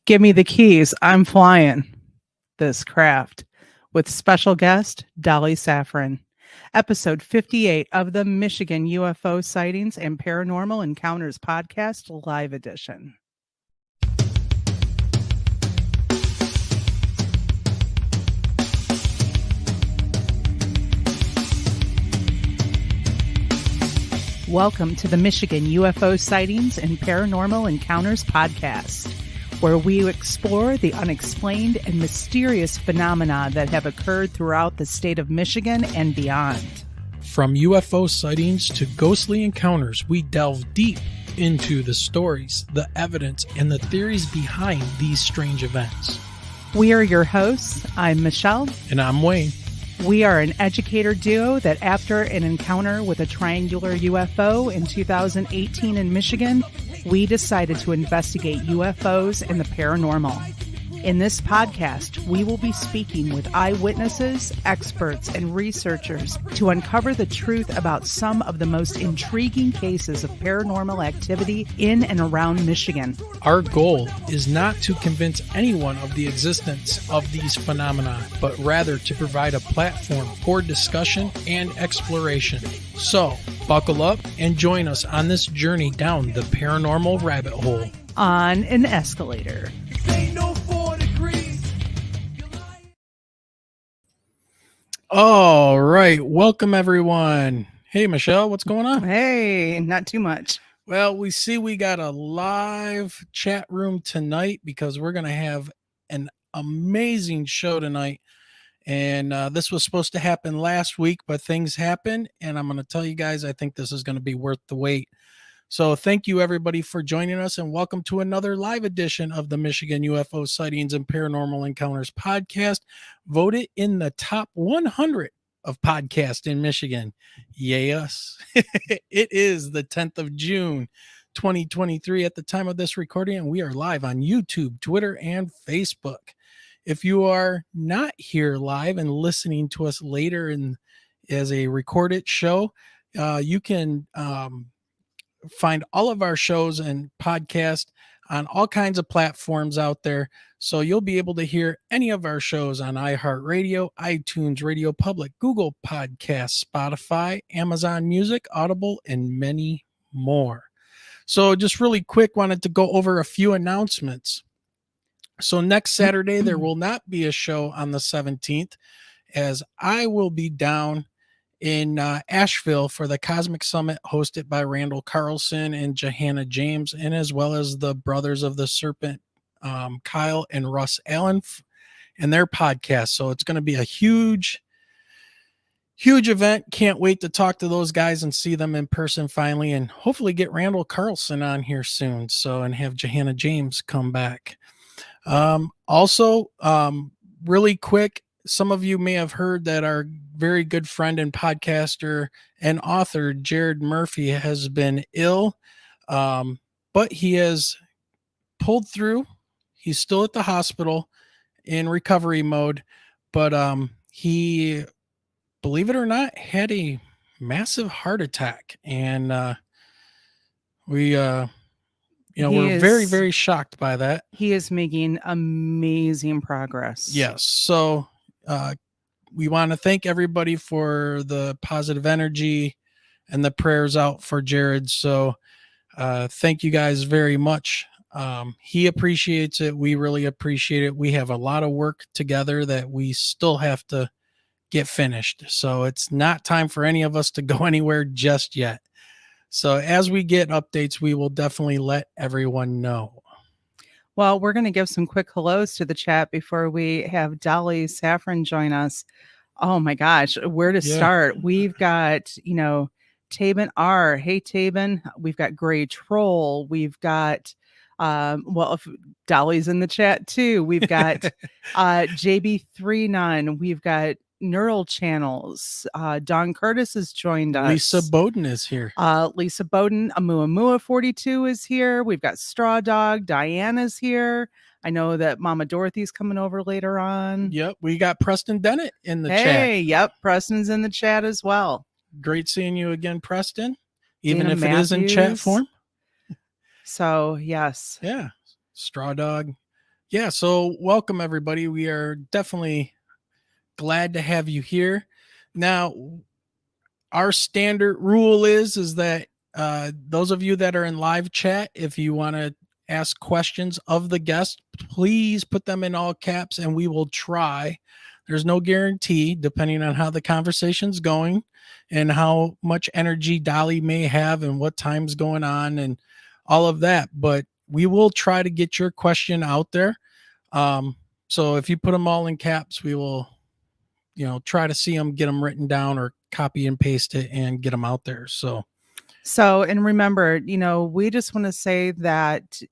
Give me the keys. I'm flying this craft with special guest Dolly Safran. Episode 58 of the Michigan UFO Sightings and Paranormal Encounters Podcast Live Edition. Welcome to the Michigan UFO Sightings and Paranormal Encounters Podcast, where we explore the unexplained and mysterious phenomena that have occurred throughout the state of Michigan and beyond. From UFO sightings to ghostly encounters, we delve deep into the stories, the evidence, and the theories behind these strange events. We are your hosts. I'm Michelle. And I'm Wayne. We are an educator duo that after an encounter with a triangular UFO in 2018 in Michigan, we decided to investigate UFOs and the paranormal. In this podcast, we will be speaking with eyewitnesses, experts, and researchers to uncover the truth about some of the most intriguing cases of paranormal activity in and around Michigan. Our goal is not to convince anyone of the existence of these phenomena, but rather to provide a platform for discussion and exploration. So, buckle up and join us on this journey down the paranormal rabbit hole. On an escalator. All right. Welcome, everyone. Hey, Michelle, what's going on? Hey, not too much. Well, we got a live chat room tonight because we're going to have an amazing show tonight. And this was supposed to happen last week, but things happened. And I'm going to tell you guys, I think this is going to be worth the wait. So thank you, everybody, for joining us, and welcome to another live edition of the Michigan UFO Sightings and Paranormal Encounters podcast, voted in the top 100 of podcasts in Michigan. Yes. It is the 10th of June, 2023 at the time of this recording, and we are live on YouTube, Twitter, and Facebook. If you are not here live and listening to us later as a recorded show, you can find all of our shows and podcasts on all kinds of platforms out there. So you'll be able to hear any of our shows on iHeartRadio, iTunes, Radio Public, Google Podcasts, Spotify, Amazon Music, Audible, and many more. So just really quick, wanted to go over a few announcements. So next Saturday, there will not be a show on the 17th, as I will be down in Asheville for the Cosmic Summit hosted by Randall Carlson and Johanna James, and as well as the Brothers of the Serpent, Kyle and Russ Allen, and their podcast. So it's going to be a huge event. Can't wait to talk to those guys and see them in person finally, and hopefully get Randall Carlson on here soon. So, and have Johanna James come back. Also, really quick, some of you may have heard that our very good friend and podcaster and author, Jared Murphy, has been ill, but he has pulled through. He's still at the hospital in recovery mode, but he, believe it or not, had a massive heart attack, and we're very, very shocked by that. He is making amazing progress. Yes. So we want to thank everybody for the positive energy and the prayers out for Jared. So thank you guys very much. He appreciates it. We really appreciate it. We have a lot of work together that we still have to get finished. So it's not time for any of us to go anywhere just yet. So as we get updates, we will definitely let everyone know. Well, we're going to give some quick hellos to the chat before we have Dolly Safran join us. Oh my gosh, where to start? We've got, Taban R. Hey, Taban. We've got Gray Troll. We've got, if Dolly's in the chat too. We've got JB39. We've got Neural Channels. Don Curtis has joined us. Lisa Bowden is here. Lisa Bowden, Amuamua 42 is here. We've got Straw Dog. Diana's here. I know that Mama Dorothy's coming over later on. Yep. We got Preston Dennett in the chat. Hey, yep. Preston's in the chat as well. Great seeing you again, Preston. Even Dana if Matthews. It is in chat form. So, yes. Yeah. Straw Dog. Yeah. So welcome, everybody. We are definitely glad to have you here. Now, our standard rule is that those of you that are in live chat, if you want to ask questions of the guest, please put them in all caps and we will try. There's no guarantee, depending on how the conversation's going and how much energy Dolly may have and what time's going on and all of that. But we will try to get your question out there. So if you put them all in caps, we will try to see them, get them written down or copy and paste it and get them out there. So, and remember, we just want to say that,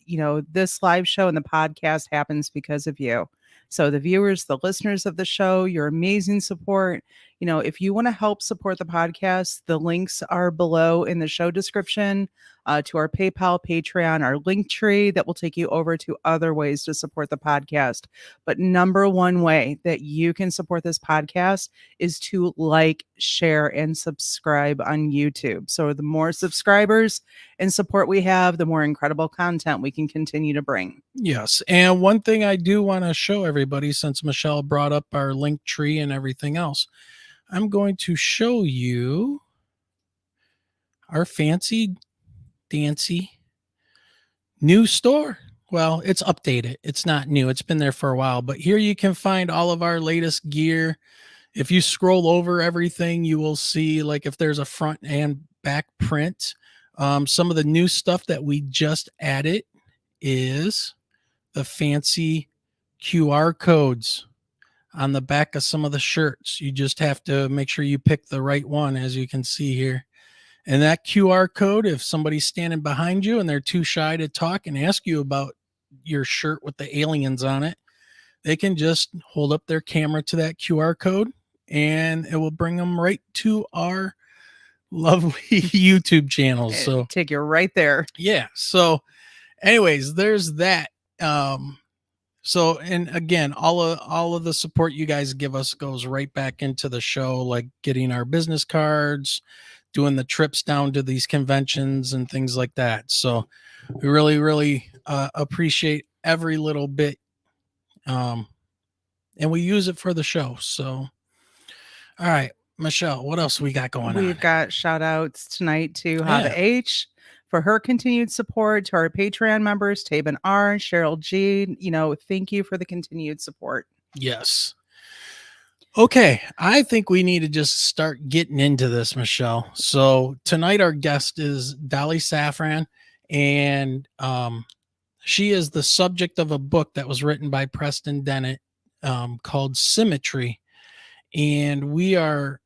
this live show and the podcast happens because of you. So the viewers, the listeners of the show, your amazing support. If you want to help support the podcast, the links are below in the show description to our PayPal, Patreon, our link tree that will take you over to other ways to support the podcast. But number one way that you can support this podcast is to like, share, and subscribe on YouTube. So the more subscribers and support we have, the more incredible content we can continue to bring. Yes. And one thing I do want to show everybody, since Michelle brought up our link tree and everything else, I'm going to show you our fancy dancy new store. Well, it's updated. It's not new. It's been there for a while, but here you can find all of our latest gear. If you scroll over everything, you will see, like, if there's a front and back print Some of the new stuff that we just added is the fancy QR codes on the back of some of the shirts. You just have to make sure you pick the right one, as you can see here. And that QR code, if somebody's standing behind you and they're too shy to talk and ask you about your shirt with the aliens on it, they can just hold up their camera to that QR code and it will bring them right to our lovely YouTube channel. So take you right there. yeah. So anyways, there's that. So, and again, all of the support you guys give us goes right back into the show, like getting our business cards, doing the trips down to these conventions and things like that. So we really, really appreciate every little bit. And we use it for the show. So, all right, Michelle, what else we got going on? We've got shout outs tonight to Hava H for her continued support, to our Patreon members, Taban R, Cheryl G. Thank you for the continued support. Yes. Okay, I think we need to just start getting into this, Michelle. So tonight our guest is Dolly Safran, and she is the subject of a book that was written by Preston Dennett called Symmetry. And we are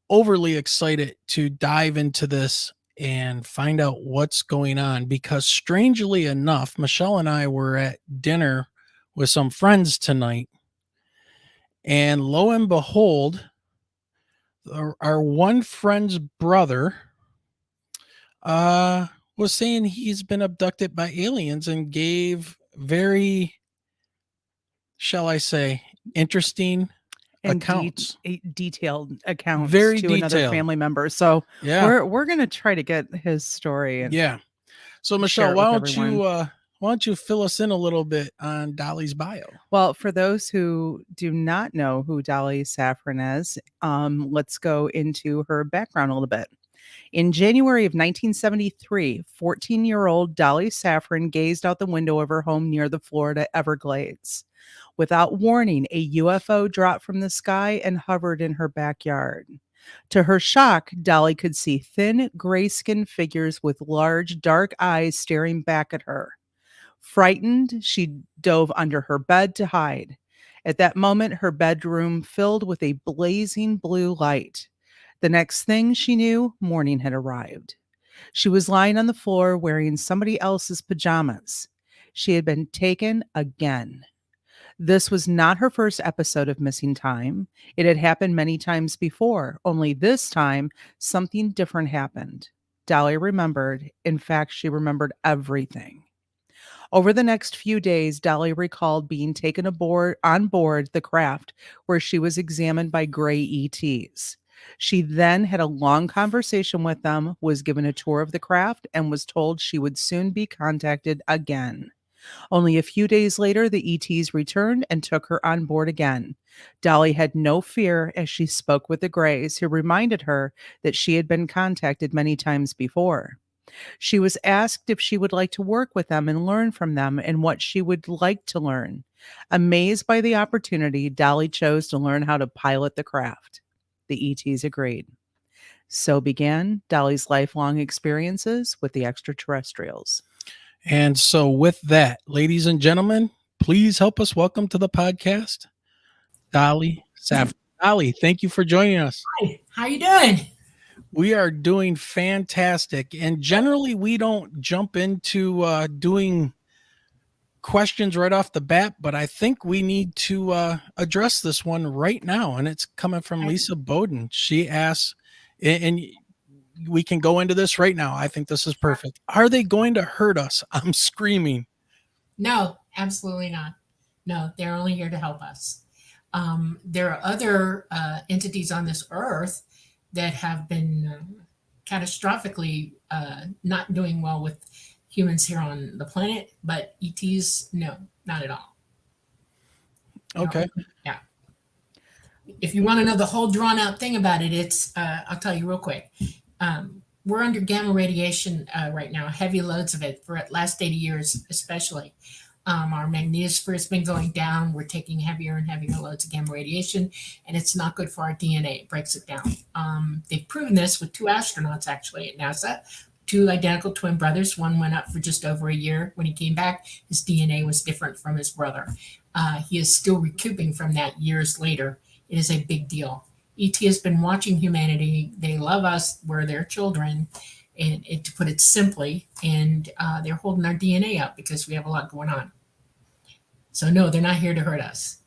overly excited to dive into this and find out what's going on, because strangely enough, Michelle and I were at dinner with some friends tonight, and lo and behold, our one friend's brother was saying he's been abducted by aliens and gave very, shall I say, interesting and accounts, detailed accounts very to detailed. Another family member. So yeah, we're gonna try to get his story. And yeah. So Michelle, why don't you fill us in a little bit on Dolly's bio? Well, for those who do not know who Dolly Safran is, let's go into her background a little bit. In January of 1973, 14-year-old Dolly Safran gazed out the window of her home near the Florida Everglades. Without warning, a UFO dropped from the sky and hovered in her backyard. To her shock, Dolly could see thin, gray-skinned figures with large, dark eyes staring back at her. Frightened, she dove under her bed to hide. At that moment, her bedroom filled with a blazing blue light. The next thing she knew, morning had arrived. She was lying on the floor wearing somebody else's pajamas. She had been taken again. This was not her first episode of missing time. It had happened many times before, only this time, something different happened. Dolly remembered. In fact, she remembered everything. Over the next few days, Dolly recalled being taken on board the craft where she was examined by gray ETs. She then had a long conversation with them, was given a tour of the craft, and was told she would soon be contacted again. Only a few days later, the ETs returned and took her on board again. Dolly had no fear as she spoke with the Greys, who reminded her that she had been contacted many times before. She was asked if she would like to work with them and learn from them and what she would like to learn. Amazed by the opportunity, Dolly chose to learn how to pilot the craft. The ETs agreed. So began Dolly's lifelong experiences with the extraterrestrials. And so with that, ladies and gentlemen, please help us welcome to the podcast, Dolly Safran. Dolly, thank you for joining us. Hi, how you doing? We are doing fantastic. And generally, we don't jump into doing questions right off the bat, but I think we need to address this one right now. And it's coming from Lisa Bowden. She asks, and we can go into this right now. I think this is perfect. Are they going to hurt us? I'm screaming. No, absolutely not. No, they're only here to help us. There are other entities on this earth that have been catastrophically not doing well with humans here on the planet, but ETs, no, not at all. Okay. No. Yeah. If you want to know the whole drawn out thing about it, it's, I'll tell you real quick. We're under gamma radiation right now, heavy loads of it for the last 80 years, especially. Our magnetosphere has been going down. We're taking heavier and heavier loads of gamma radiation, and it's not good for our DNA. It breaks it down. They've proven this with 2 astronauts, actually, at NASA. two identical twin brothers. One went up for just over a year. When he came back, his DNA was different from his brother. He is still recouping from that years later. It is a big deal. ET has been watching humanity. They love us. We're their children, and to put it simply, and they're holding our DNA up because we have a lot going on. So no, they're not here to hurt us.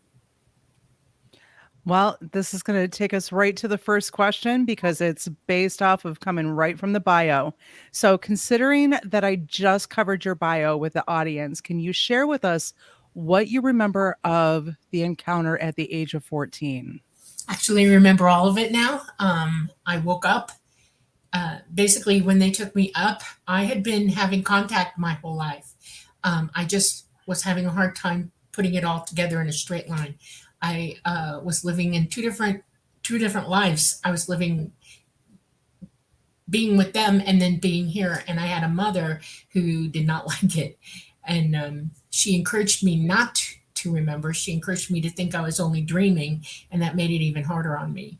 Well, this is going to take us right to the first question because it's based off of coming right from the bio. So, considering that I just covered your bio with the audience, can you share with us what you remember of the encounter at the age of 14? Actually, remember all of it now. I woke up. Basically, when they took me up, I had been having contact my whole life. I just was having a hard time putting it all together in a straight line. I was living in two different lives. I was living being with them and then being here. And I had a mother who did not like it. And she encouraged me not to remember. She encouraged me to think I was only dreaming, and that made it even harder on me.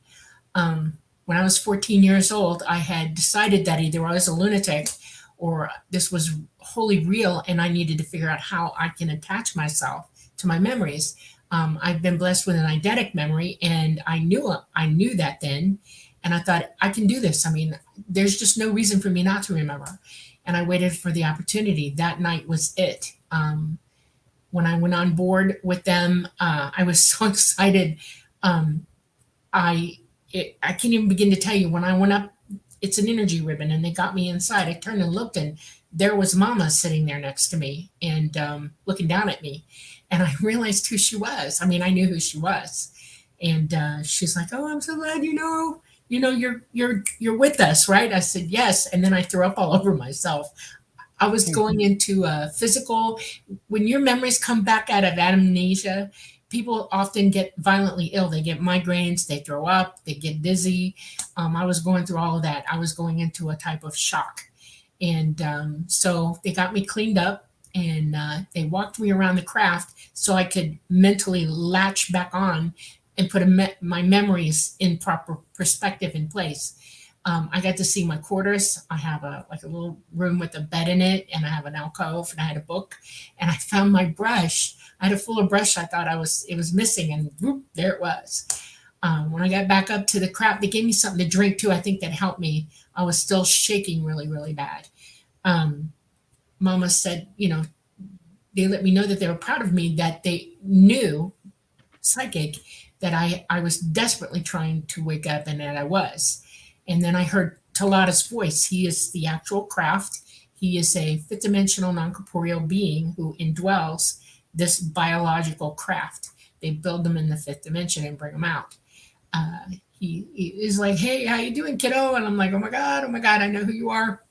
When I was 14 years old, I had decided that either I was a lunatic or this was wholly real, and I needed to figure out how I can attach myself to my memories. I've been blessed with an eidetic memory, and I knew that then, and I thought, I can do this. I mean, there's just no reason for me not to remember. And I waited for the opportunity. That night was it. When I went on board with them, I was so excited. I can't even begin to tell you. When I went up, it's an energy ribbon, and they got me inside. I turned and looked, and there was Mama sitting there next to me and looking down at me. And I realized who she was. I mean, I knew who she was. And she's like, "Oh, I'm so glad you're with us, right?" I said, "Yes." And then I threw up all over myself. I was going into a physical. When your memories come back out of amnesia, people often get violently ill. They get migraines, they throw up, they get dizzy. I was going through all of that. I was going into a type of shock. And so they got me cleaned up, and they walked me around the craft so I could mentally latch back on and put my memories in proper perspective in place. I got to see my quarters. I have a little room with a bed in it, and I have an alcove, and I had a book, and I found my brush. I had a fuller brush. I thought it was missing, and whoop, there it was. When I got back up to the craft, they gave me something to drink too. I think that helped me. I was still shaking really, really bad. Mama said, they let me know that they were proud of me, that they knew, psychic, that I was desperately trying to wake up, and that I was. And then I heard Talata's voice. He is the actual craft. He is a fifth dimensional non-corporeal being who indwells this biological craft. They build them in the fifth dimension and bring them out. He is like, "Hey, how you doing, kiddo?" And I'm like, oh my God, I know who you are.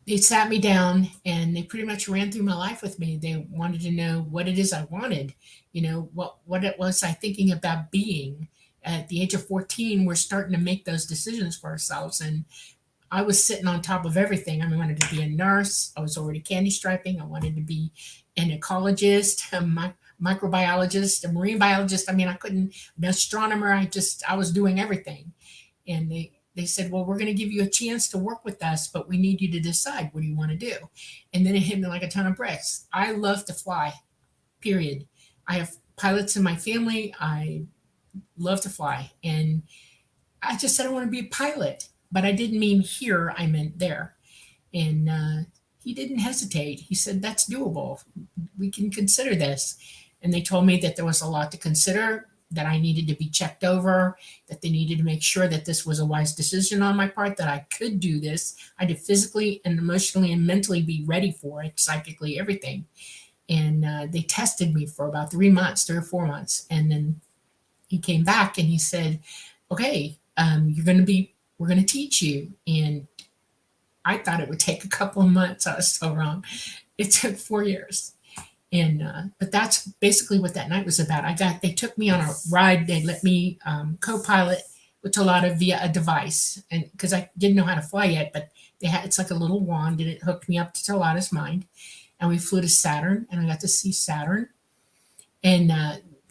They sat me down, and they pretty much ran through my life with me. They wanted to know what it is I wanted, what it was I thinking about being. At the age of 14, we're starting to make those decisions for ourselves. And I was sitting on top of everything. I wanted to be a nurse. I was already candy striping. I wanted to be an ecologist, a microbiologist, a marine biologist. I couldn't, an astronomer. I was doing everything. And they said, "Well, we're going to give you a chance to work with us, but we need you to decide, what do you want to do?" And then it hit me like a ton of bricks. I love to fly, period. I have pilots in my family. I love to fly. And I just said I want to be a pilot, but I didn't mean here, I meant there. And he didn't hesitate. He said, "That's doable. We can consider this." And they told me that there was a lot to consider, that I needed to be checked over, that they needed to make sure that this was a wise decision on my part, that I could do this. I had to physically and emotionally and mentally be ready for it, psychically, everything. And they tested me for about 3 or 4 months. And then he came back and he said, "Okay, we're going to teach you." And I thought it would take a couple of months. I was so wrong. It took 4 years. And but that's basically what that night was about. They took me on a ride. They let me co-pilot with Talata via a device, and because I didn't know how to fly yet, but it's like a little wand, and it hooked me up to Talata's mind, and we flew to Saturn, and I got to see Saturn, and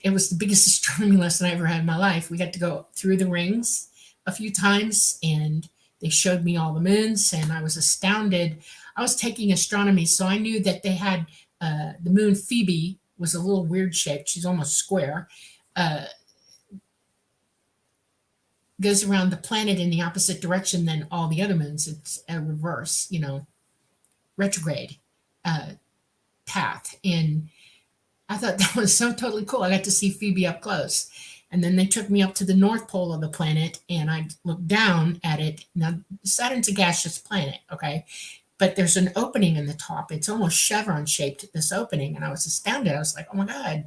it was the biggest astronomy lesson I ever had in my life. We got to go through the rings a few times, and They showed me all the moons, and I was astounded. I was taking astronomy, so I knew that they had the moon Phoebe was a little weird shaped. She's almost square. Uh, Goes around the planet in the opposite direction than all the other moons. It's a reverse, retrograde uh, path. And I thought that was so totally cool. I got to see Phoebe up close. And then they took me up to the North Pole of the planet, and I looked down at it. Now, Saturn's a gaseous planet, okay? But there's an opening in the top. It's almost chevron shaped, this opening. And I was astounded. I was like, oh my God,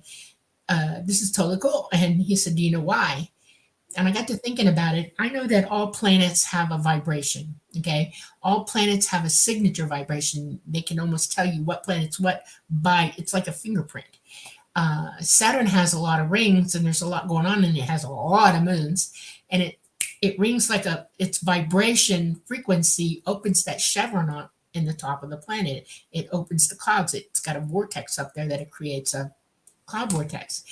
this is totally cool. And he said, do you know why? And I got to thinking about it. I know that all planets have a vibration, okay? All planets have a signature vibration. They can almost tell you what planet's what by, it's like a fingerprint. Saturn has a lot of rings, and there's a lot going on, and it has a lot of moons, and it rings like its vibration frequency opens that chevron on in the top of the planet. It opens the clouds. It's got a vortex up there that it creates a cloud vortex.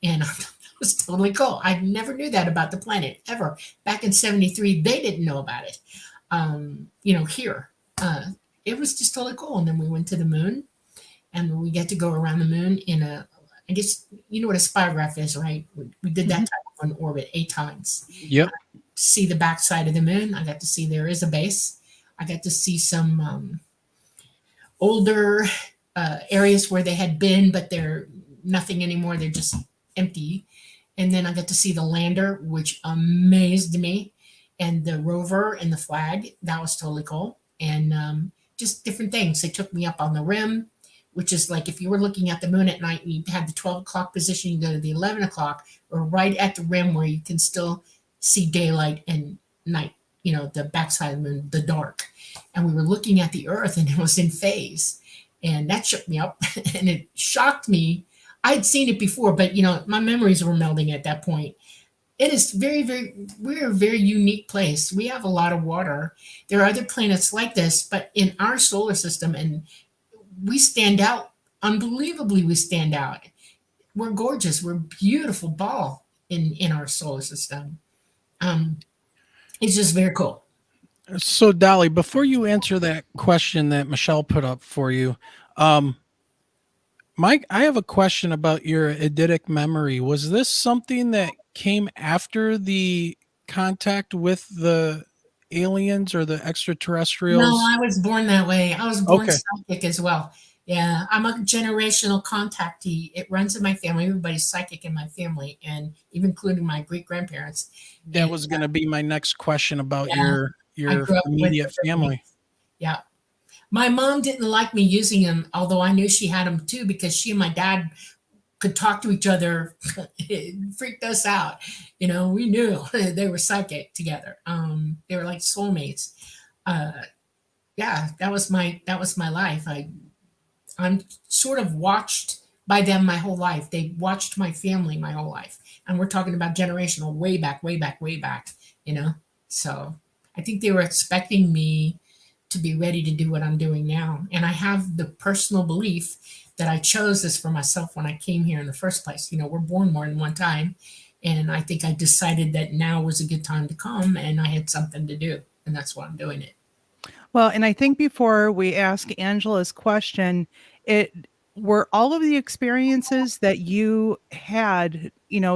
And it was totally cool. I never knew that about the planet ever. Back in 73, they didn't know about it. Here. It was just totally cool. And then we went to the moon, and we get to go around the moon in I guess you know what a spirograph is, right? We did that type of an orbit 8 times. Yep. See the backside of the moon. I got to see there is a base. I got to see some older areas where they had been, but they're nothing anymore. They're just empty. And then I got to see the lander, which amazed me, and the rover and the flag. That was totally cool. And just different things. They took me up on the rim, which is like if you were looking at the moon at night and you had the 12 o'clock position, you go to the 11 o'clock, or right at the rim where you can still see daylight and night, the backside of the moon, the dark. And we were looking at the Earth, and it was in phase. And that shook me up, and it shocked me. I'd seen it before, but my memories were melding at that point. It is we're a very unique place. We have a lot of water. There are other planets like this, but in our solar system, and we stand out. Unbelievably, we stand out. We're gorgeous. We're a beautiful ball in our solar system. It's just very cool. So, Dolly, before you answer that question that Michelle put up for you, Mike, I have a question about your eidetic memory. Was this something that came after the contact with the aliens or the extraterrestrials? No, I was born that way. I was born psychic as well. Yeah, I'm a generational contactee. It runs in my family. Everybody's psychic in my family, and even including my great-grandparents. That was going to be my next question about your immediate family. Yeah. My mom didn't like me using them, although I knew she had them too, because she and my dad could talk to each other. It freaked us out. We knew they were psychic together. They were like soulmates. That was my life. I'm sort of watched by them my whole life. They watched my family my whole life. And we're talking about generational, way back. So I think they were expecting me to be ready to do what I'm doing now. And I have the personal belief that I chose this for myself when I came here in the first place. We're born more than one time. And I think I decided that now was a good time to come, and I had something to do. And that's why I'm doing it. Well, and I think before we ask Angela's question, were all of the experiences that you had,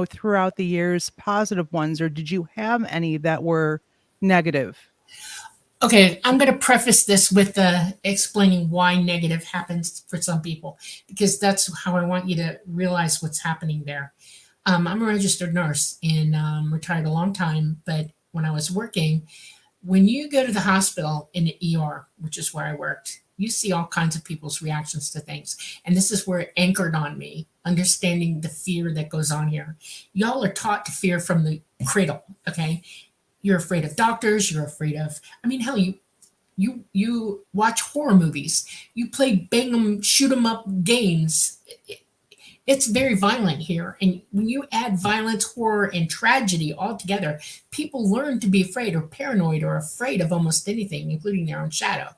throughout the years, positive ones, or did you have any that were negative? Okay, I'm going to preface this with explaining why negative happens for some people, because that's how I want you to realize what's happening there. I'm a registered nurse and retired a long time, but when I was working, when you go to the hospital in the ER, which is where I worked, you see all kinds of people's reactions to things. And this is where it anchored on me, understanding the fear that goes on here. Y'all are taught to fear from the cradle, okay? You're afraid of doctors. You're afraid of, hell, you watch horror movies. You play bang 'em, shoot 'em up games. It's very violent here. And when you add violence, horror, and tragedy all together, people learn to be afraid or paranoid or afraid of almost anything, including their own shadow.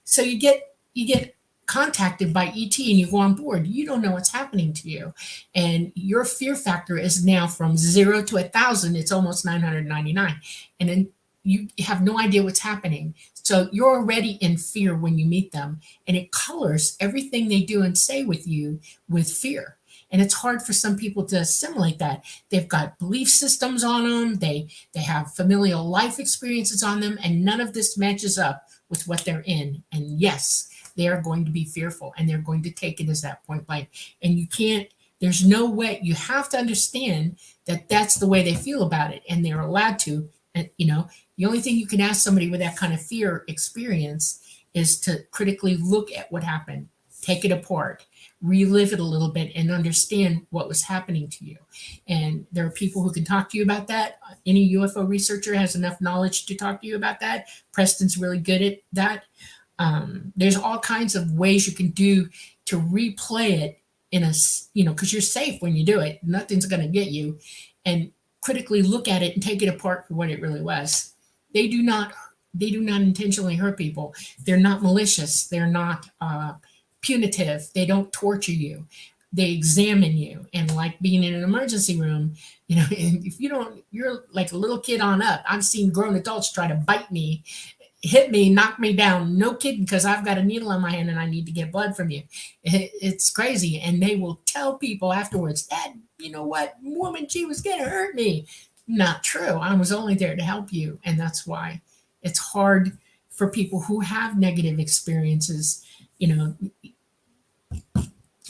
So you get contacted by ET and you go on board. You don't know what's happening to you. And your fear factor is now from 0 to 1,000. It's almost 999. And then you have no idea what's happening. So you're already in fear when you meet them, and it colors everything they do and say with you with fear. And it's hard for some people to assimilate that. They've got belief systems on them, they have familial life experiences on them, and none of this matches up with what they're in. And yes, they are going to be fearful, and they're going to take it as that point blank. And you can't, there's no way, you have to understand that that's the way they feel about it, and they're allowed to. And the only thing you can ask somebody with that kind of fear experience is to critically look at what happened, take it apart, relive it a little bit, and understand what was happening to you. And there are people who can talk to you about that. Any UFO researcher has enough knowledge to talk to you about that. Preston's really good at that. There's all kinds of ways you can do to replay it in a, because you're safe when you do it. Nothing's going to get you. And critically look at it and take it apart for what it really was. They do not intentionally hurt people. They're not malicious. They're not punitive. They don't torture you. They examine you. And like being in an emergency room, if you're like a little kid on up. I've seen grown adults try to bite me, hit me, knock me down. No kidding, because I've got a needle on my hand and I need to get blood from you. It's crazy. And they will tell people afterwards, Dad, you know what, woman, she was going to hurt me. Not true. I was only there to help you. And that's why it's hard for people who have negative experiences, to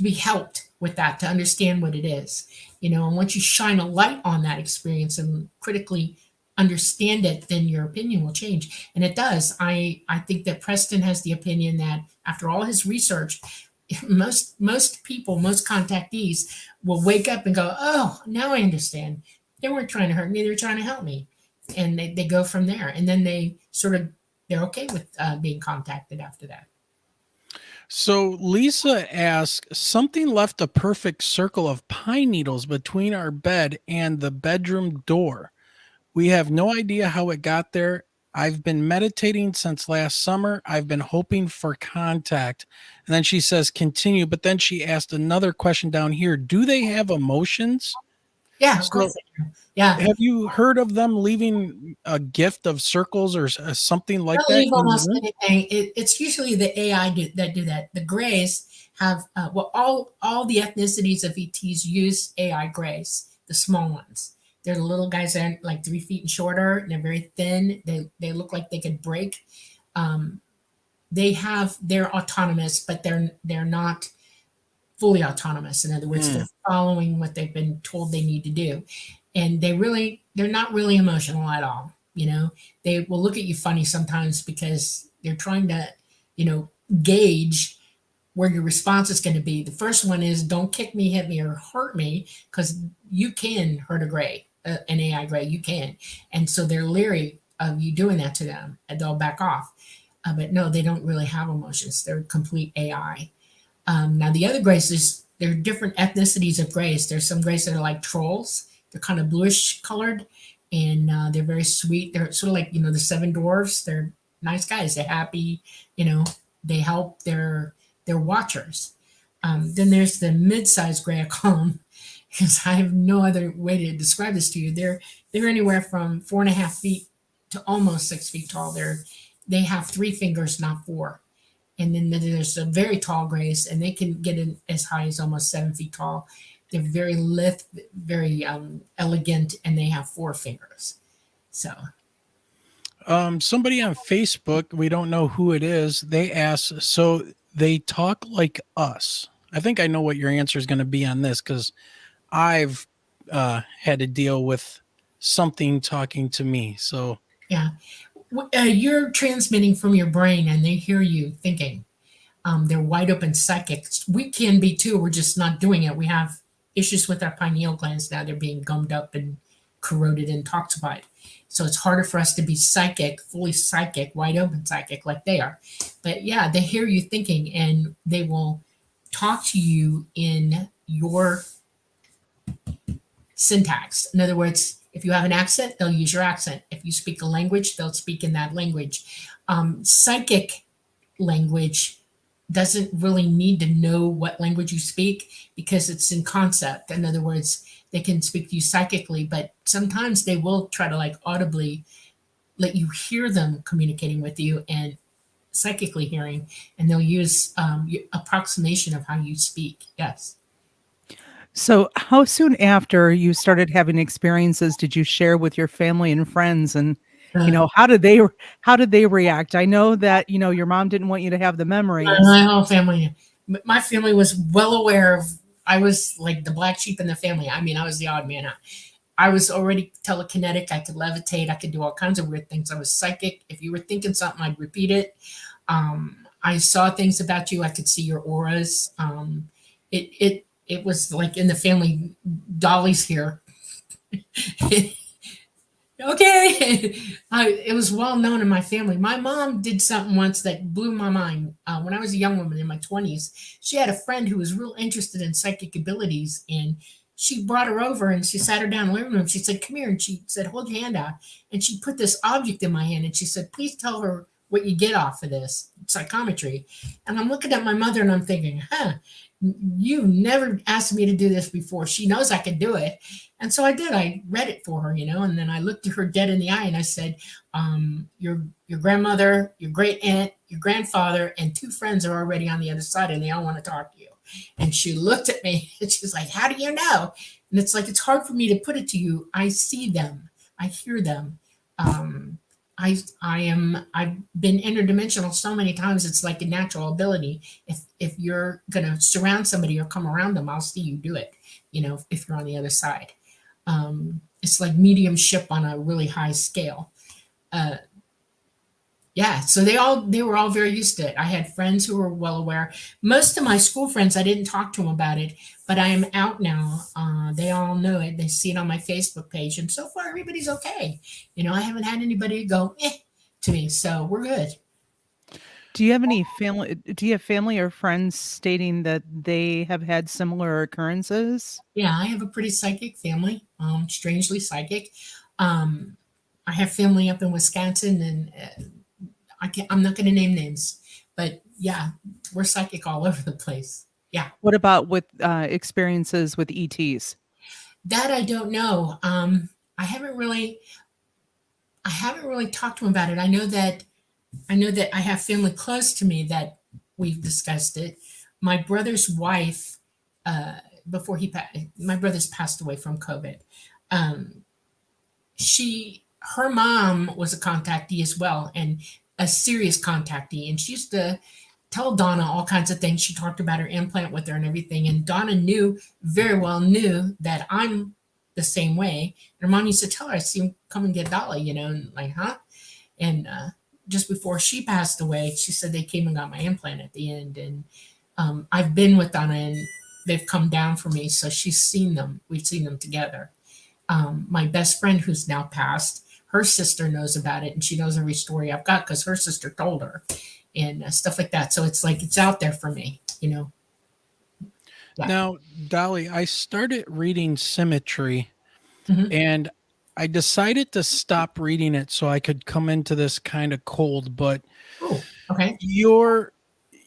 be helped with that, to understand what it is, and once you shine a light on that experience and critically understand it, then your opinion will change. And it does. I think that Preston has the opinion that after all his research, most people, most contactees will wake up and go, oh, now I understand. They weren't trying to hurt me. They were trying to help me. And they go from there. And then they're okay with being contacted after that. So Lisa asks, something left a perfect circle of pine needles between our bed and the bedroom door. We have no idea how it got there. I've been meditating since last summer. I've been hoping for contact. And then she says, continue. But then she asked another question down here. Do they have emotions? Yeah, of course they do. Yeah. Have you heard of them leaving a gift of circles or something like that? Leave almost anything. It's usually the AI that do that. The Greys have, all the ethnicities of ETs use AI Greys, the small ones. They're the little guys that are like 3 feet and shorter, and they're very thin. They look like they could break. They're autonomous, but they're not fully autonomous. In other words, they're following what they've been told they need to do. And they're not really emotional at all. They will look at you funny sometimes because they're trying to, gauge where your response is going to be. The first one is don't kick me, hit me, or hurt me, because you can hurt a Gray, an AI Gray, you can. And so they're leery of you doing that to them, and they'll back off. But no, they don't really have emotions. They're complete AI. Now the other Grays, there are different ethnicities of Grays. There's some Grays that are like trolls. They're kind of bluish colored, and they're very sweet. They're sort of like, the 7 dwarfs. They're nice guys. They're happy, they help their watchers. Then there's the mid-sized Gray, I call them, because I have no other way to describe this to you. They're anywhere from 4.5 feet to almost 6 feet tall. They have 3 fingers, not 4. And then there's the very tall Grays, and they can get in as high as almost 7 feet tall. They're very lithe, very elegant, and they have 4 fingers. So, somebody on Facebook, we don't know who it is, they ask, so they talk like us. I think I know what your answer is going to be on this, because I've had to deal with something talking to me. So yeah, you're transmitting from your brain, and they hear you thinking. They're wide open psychics. We can be too. We're just not doing it. We have issues with our pineal glands now. They're being gummed up and corroded and toxified. So it's harder for us to be psychic, fully psychic, wide open psychic like they are. But yeah, they hear you thinking, and they will talk to you in your syntax. In other words, if you have an accent, they'll use your accent. If you speak a language, they'll speak in that language. Psychic language doesn't really need to know what language you speak because it's in concept. In other words, they can speak to you psychically, but sometimes they will try to like audibly let you hear them communicating with you and psychically hearing, and they'll use approximation of how you speak. Yes. So, how soon after you started having experiences did you share with your family and friends? And, Uh, how did they react? I know that, your mom didn't want you to have the memories. my whole family, my family was well aware of. I was like the black sheep in the family. I mean, I was the odd man out. I was already telekinetic. I could levitate. I could do all kinds of weird things. I was psychic. If you were thinking something, I'd repeat it. I saw things about you. I could see your auras. It was like in the family. Dolly's here. Okay. It was well known in my family. My mom did something once that blew my mind. When I was a young woman in my 20s, she had a friend who was real interested in psychic abilities, and she brought her over and she sat her down in the living room. She said, "Come here." And she said, "Hold your hand out." And she put this object in my hand and she said, "Please tell her what you get off of this psychometry." And I'm looking at my mother and I'm thinking, you never asked me to do this before. She knows I could do it. And so I did. I read it for her, and then I looked at her dead in the eye and I said, your grandmother, your great aunt, your grandfather, and 2 friends are already on the other side and they all want to talk to you. And she looked at me and she's like, "How do you know?" And it's like, it's hard for me to put it to you. I see them. I hear them. I've been interdimensional so many times. It's like a natural ability. If you're going to surround somebody or come around them, I'll see you do it, if you're on the other side. It's like mediumship on a really high scale. Yeah, so they were all very used to it. I had friends who were well aware. Most of my school friends, I didn't talk to them about it, but I am out now. They all know it. They see it on my Facebook page, and so far everybody's okay. I haven't had anybody go to me, so we're good. Do you have family or friends stating that they have had similar occurrences? Yeah, I have a pretty psychic family, strangely psychic. Um, I have family up in Wisconsin, and I'm not going to name names, but yeah, we're psychic all over the place. Yeah. What about with experiences with ETs? That I don't know. I haven't really talked to him about it. I know that I have family close to me that we've discussed it. My brother's wife, before my brother's passed away from COVID. Um, her mom was a contactee as well, and a serious contactee, and she used to tell Donna all kinds of things. She talked about her implant with her and everything, and Donna very well knew that I'm the same way. And her mom used to tell her, "I see him come and get Dolly," and like, huh? And just before she passed away, she said they came and got my implant at the end. And I've been with Donna, and they've come down for me, so she's seen them. We've seen them together. My best friend, who's now passed, her sister knows about it, and she knows every story I've got because her sister told her, and stuff like that. So it's like it's out there for me. Yeah. Now, Dolly, I started reading Symmetry, and I decided to stop reading it so I could come into this kind of cold. But okay,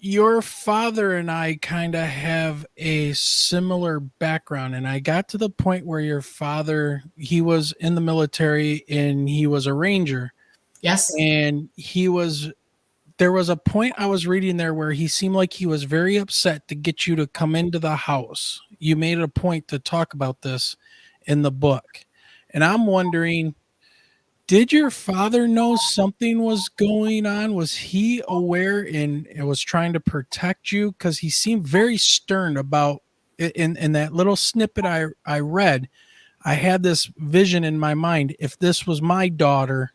your father and I kind of have a similar background, and I got to the point where your father, he was in the military and he was a ranger. Yes, and there was a point I was reading there where he seemed like he was very upset to get you to come into the house. You made it a point to talk about this in the book. And I'm wondering, did your father know something was going on? Was he aware and was trying to protect you? Because he seemed very stern about it. In that little snippet I read, I had this vision in my mind. If this was my daughter,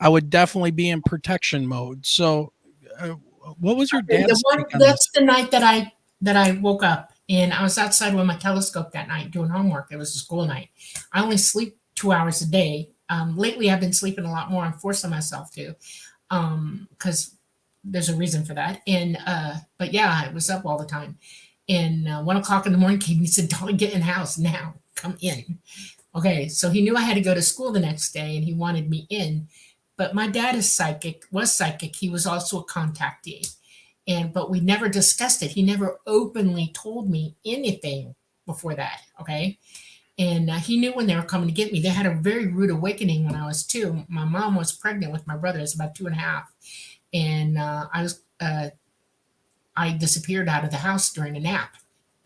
I would definitely be in protection mode. So what was your dad's take on that's this? the night that I woke up, and I was outside with my telescope that night doing homework. It was a school night. I only sleep 2 hours a day. Lately I've been sleeping a lot more. I'm forcing myself to, because there's a reason for that. And but yeah, I was up all the time. And 1 o'clock in the morning came and he said, "Dolly, get in the house now. Come in." Okay, so he knew I had to go to school the next day, and he wanted me in. But my dad was psychic. He was also a contactee. But we never discussed it. He never openly told me anything before that. Okay. And he knew when they were coming to get me. They had a very rude awakening when I was 2. My mom was pregnant with my brother. It was about 2.5. And I disappeared out of the house during a nap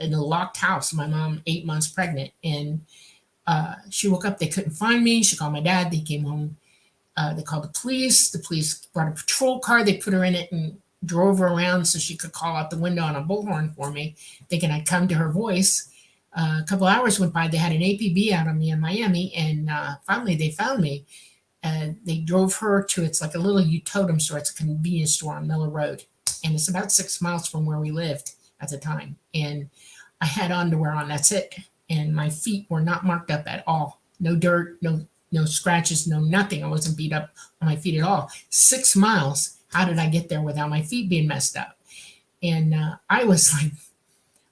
in a locked house. My mom, 8 months pregnant. And she woke up. They couldn't find me. She called my dad. They came home. They called the police. The police brought a patrol car. They put her in it and drove her around so she could call out the window on a bullhorn for me, thinking I'd come to her voice. A couple hours went by. They had an APB out on me in Miami, and finally they found me. They drove her to, it's like a little totem store. It's a convenience store on Miller Road, and it's about 6 miles from where we lived at the time. And I had underwear on. That's it. And my feet were not marked up at all. No dirt, no scratches, no nothing. I wasn't beat up on my feet at all. 6 miles. How did I get there without my feet being messed up? And I was like,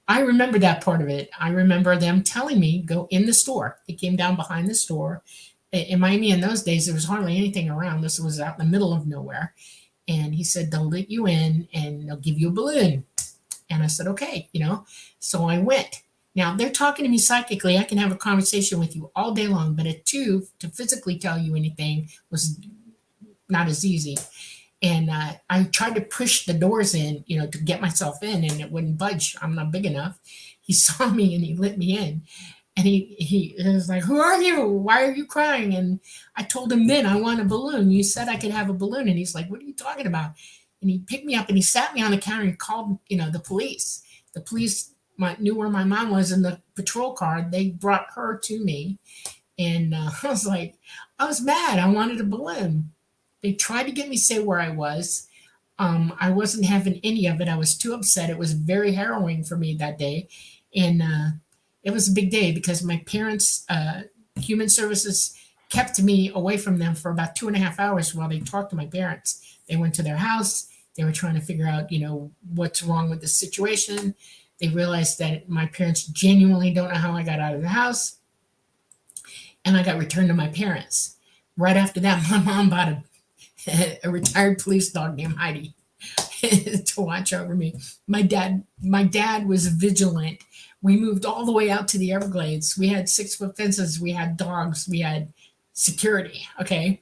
I remember that part of it. I remember them telling me, go in the store. They came down behind the store. In Miami in those days, there was hardly anything around. This was out in the middle of nowhere. And he said, they'll let you in and they'll give you a balloon. And I said, okay, So I went. Now, they're talking to me psychically. I can have a conversation with you all day long. But at 2, to physically tell you anything was not as easy. And I tried to push the doors in, to get myself in, and it wouldn't budge. I'm not big enough. He saw me and he let me in. And he was like, who are you? Why are you crying? And I told him then, I want a balloon. You said I could have a balloon. And he's like, what are you talking about? And he picked me up and he sat me on the counter and called, the police. The police knew where my mom was in the patrol car. They brought her to me. And I was mad. I wanted a balloon. They tried to get me to say where I was. I wasn't having any of it. I was too upset. It was very harrowing for me that day. And it was a big day because my parents, Human Services, kept me away from them for about 2.5 hours while they talked to my parents. They went to their house. They were trying to figure out, what's wrong with the situation. They realized that my parents genuinely don't know how I got out of the house. And I got returned to my parents. Right after that, my mom bought a retired police dog named Heidi to watch over me. My dad was vigilant. We moved all the way out to the Everglades. We had 6-foot fences. We had dogs. We had security. Okay.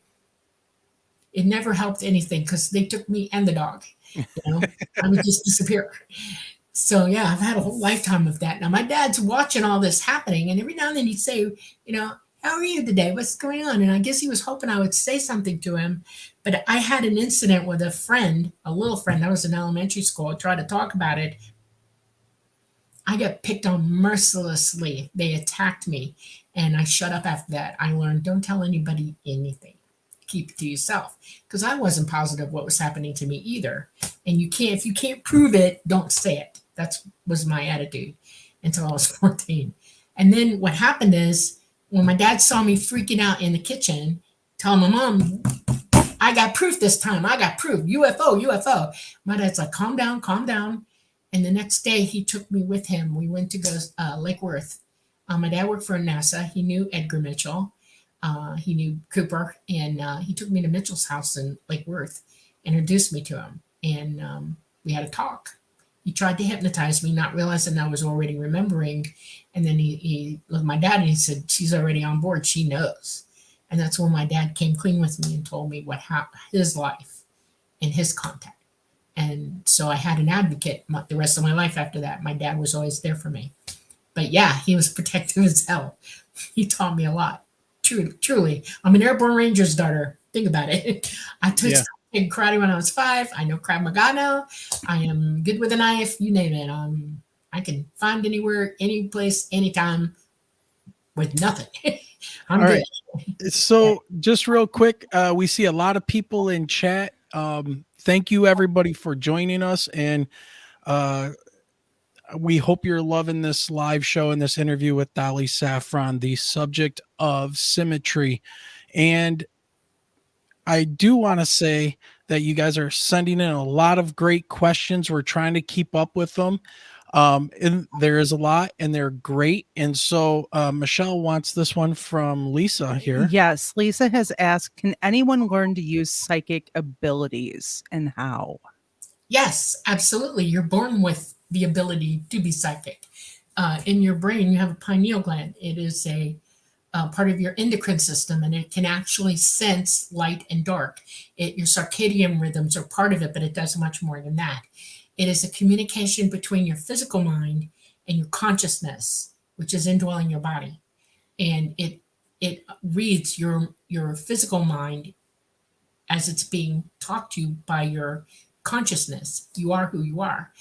It never helped anything because they took me and the dog. I would just disappear. So yeah, I've had a whole lifetime of that. Now my dad's watching all this happening, and every now and then he'd say, how are you today? What's going on? And I guess he was hoping I would say something to him. But I had an incident with a friend, a little friend. I was in elementary school. I tried to talk about it. I got picked on mercilessly. They attacked me. And I shut up after that. I learned, don't tell anybody anything. Keep it to yourself. Because I wasn't positive what was happening to me either. And if you can't prove it, don't say it. That was my attitude until I was 14. And then what happened is, when my dad saw me freaking out in the kitchen, telling my mom, I got proof this time. I got proof. UFO. My dad's like, calm down. And the next day he took me with him. We went to go Lake Worth. My dad worked for NASA. He knew Edgar Mitchell. He knew Cooper. And he took me to Mitchell's house in Lake Worth, introduced me to him. And we had a talk. He tried to hypnotize me, not realizing I was already remembering. And then he looked at my dad and he said, she's already on board. She knows. And that's when my dad came clean with me and told me what happened, his life and his contact. And so I had an advocate the rest of my life after that. My dad was always there for me. But yeah, he was protective as hell. He taught me a lot. Truly. I'm an Airborne Ranger's daughter. Think about it. I took karate when I was 5. I know Krav Maga now. I am good with a knife. You name it. I can find anywhere, any place, anytime with nothing. I'm all good. Right. So just real quick, we see a lot of people in chat. Thank you everybody for joining us. And we hope you're loving this live show and this interview with Dolly Safran, the subject of symmetry. And I do want to say that you guys are sending in a lot of great questions. We're trying to keep up with them. And there is a lot and they're great. And so Michelle wants this one from Lisa here. Yes. Lisa has asked, can anyone learn to use psychic abilities and how? Yes, absolutely. You're born with the ability to be psychic. in your brain, you have a pineal gland. It is a part of your endocrine system, and it can actually sense light and dark. Your circadian rhythms are part of it, but it does much more than that. It is a communication between your physical mind and your consciousness, which is indwelling your body. And it reads your physical mind as it's being talked to by your consciousness. You are who you are.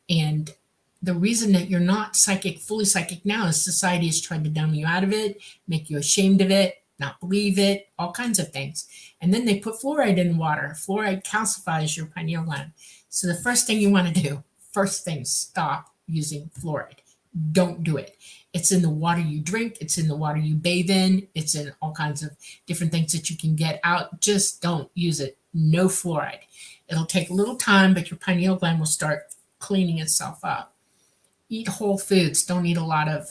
And the reason that you're not fully psychic now is society has tried to dumb you out of it, make you ashamed of it, not believe it, all kinds of things. And then they put fluoride in water. Fluoride calcifies your pineal gland. So the first thing you want to do, stop using fluoride. Don't do it. It's in the water you drink. It's in the water you bathe in. It's in all kinds of different things that you can get out. Just don't use it. No fluoride. It'll take a little time, but your pineal gland will start cleaning itself up. Eat whole foods. Don't eat a lot of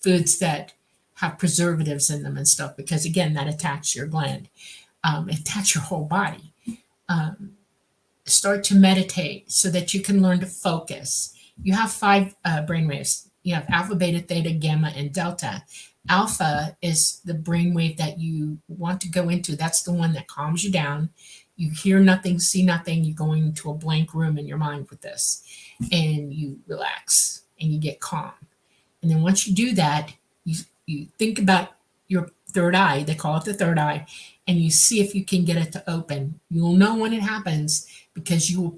foods that have preservatives in them and stuff, because again, that attacks your gland. It attacks your whole body. Start to meditate so that you can learn to focus. You have 5 brainwaves. You have alpha, beta, theta, gamma, and delta. Alpha is the brainwave that you want to go into. That's the one that calms you down. You hear nothing, see nothing. You're going into a blank room in your mind with this, and you relax and you get calm. And then once you do that, you think about your third eye. They call it the third eye, and you see if you can get it to open. You'll know when it happens because you will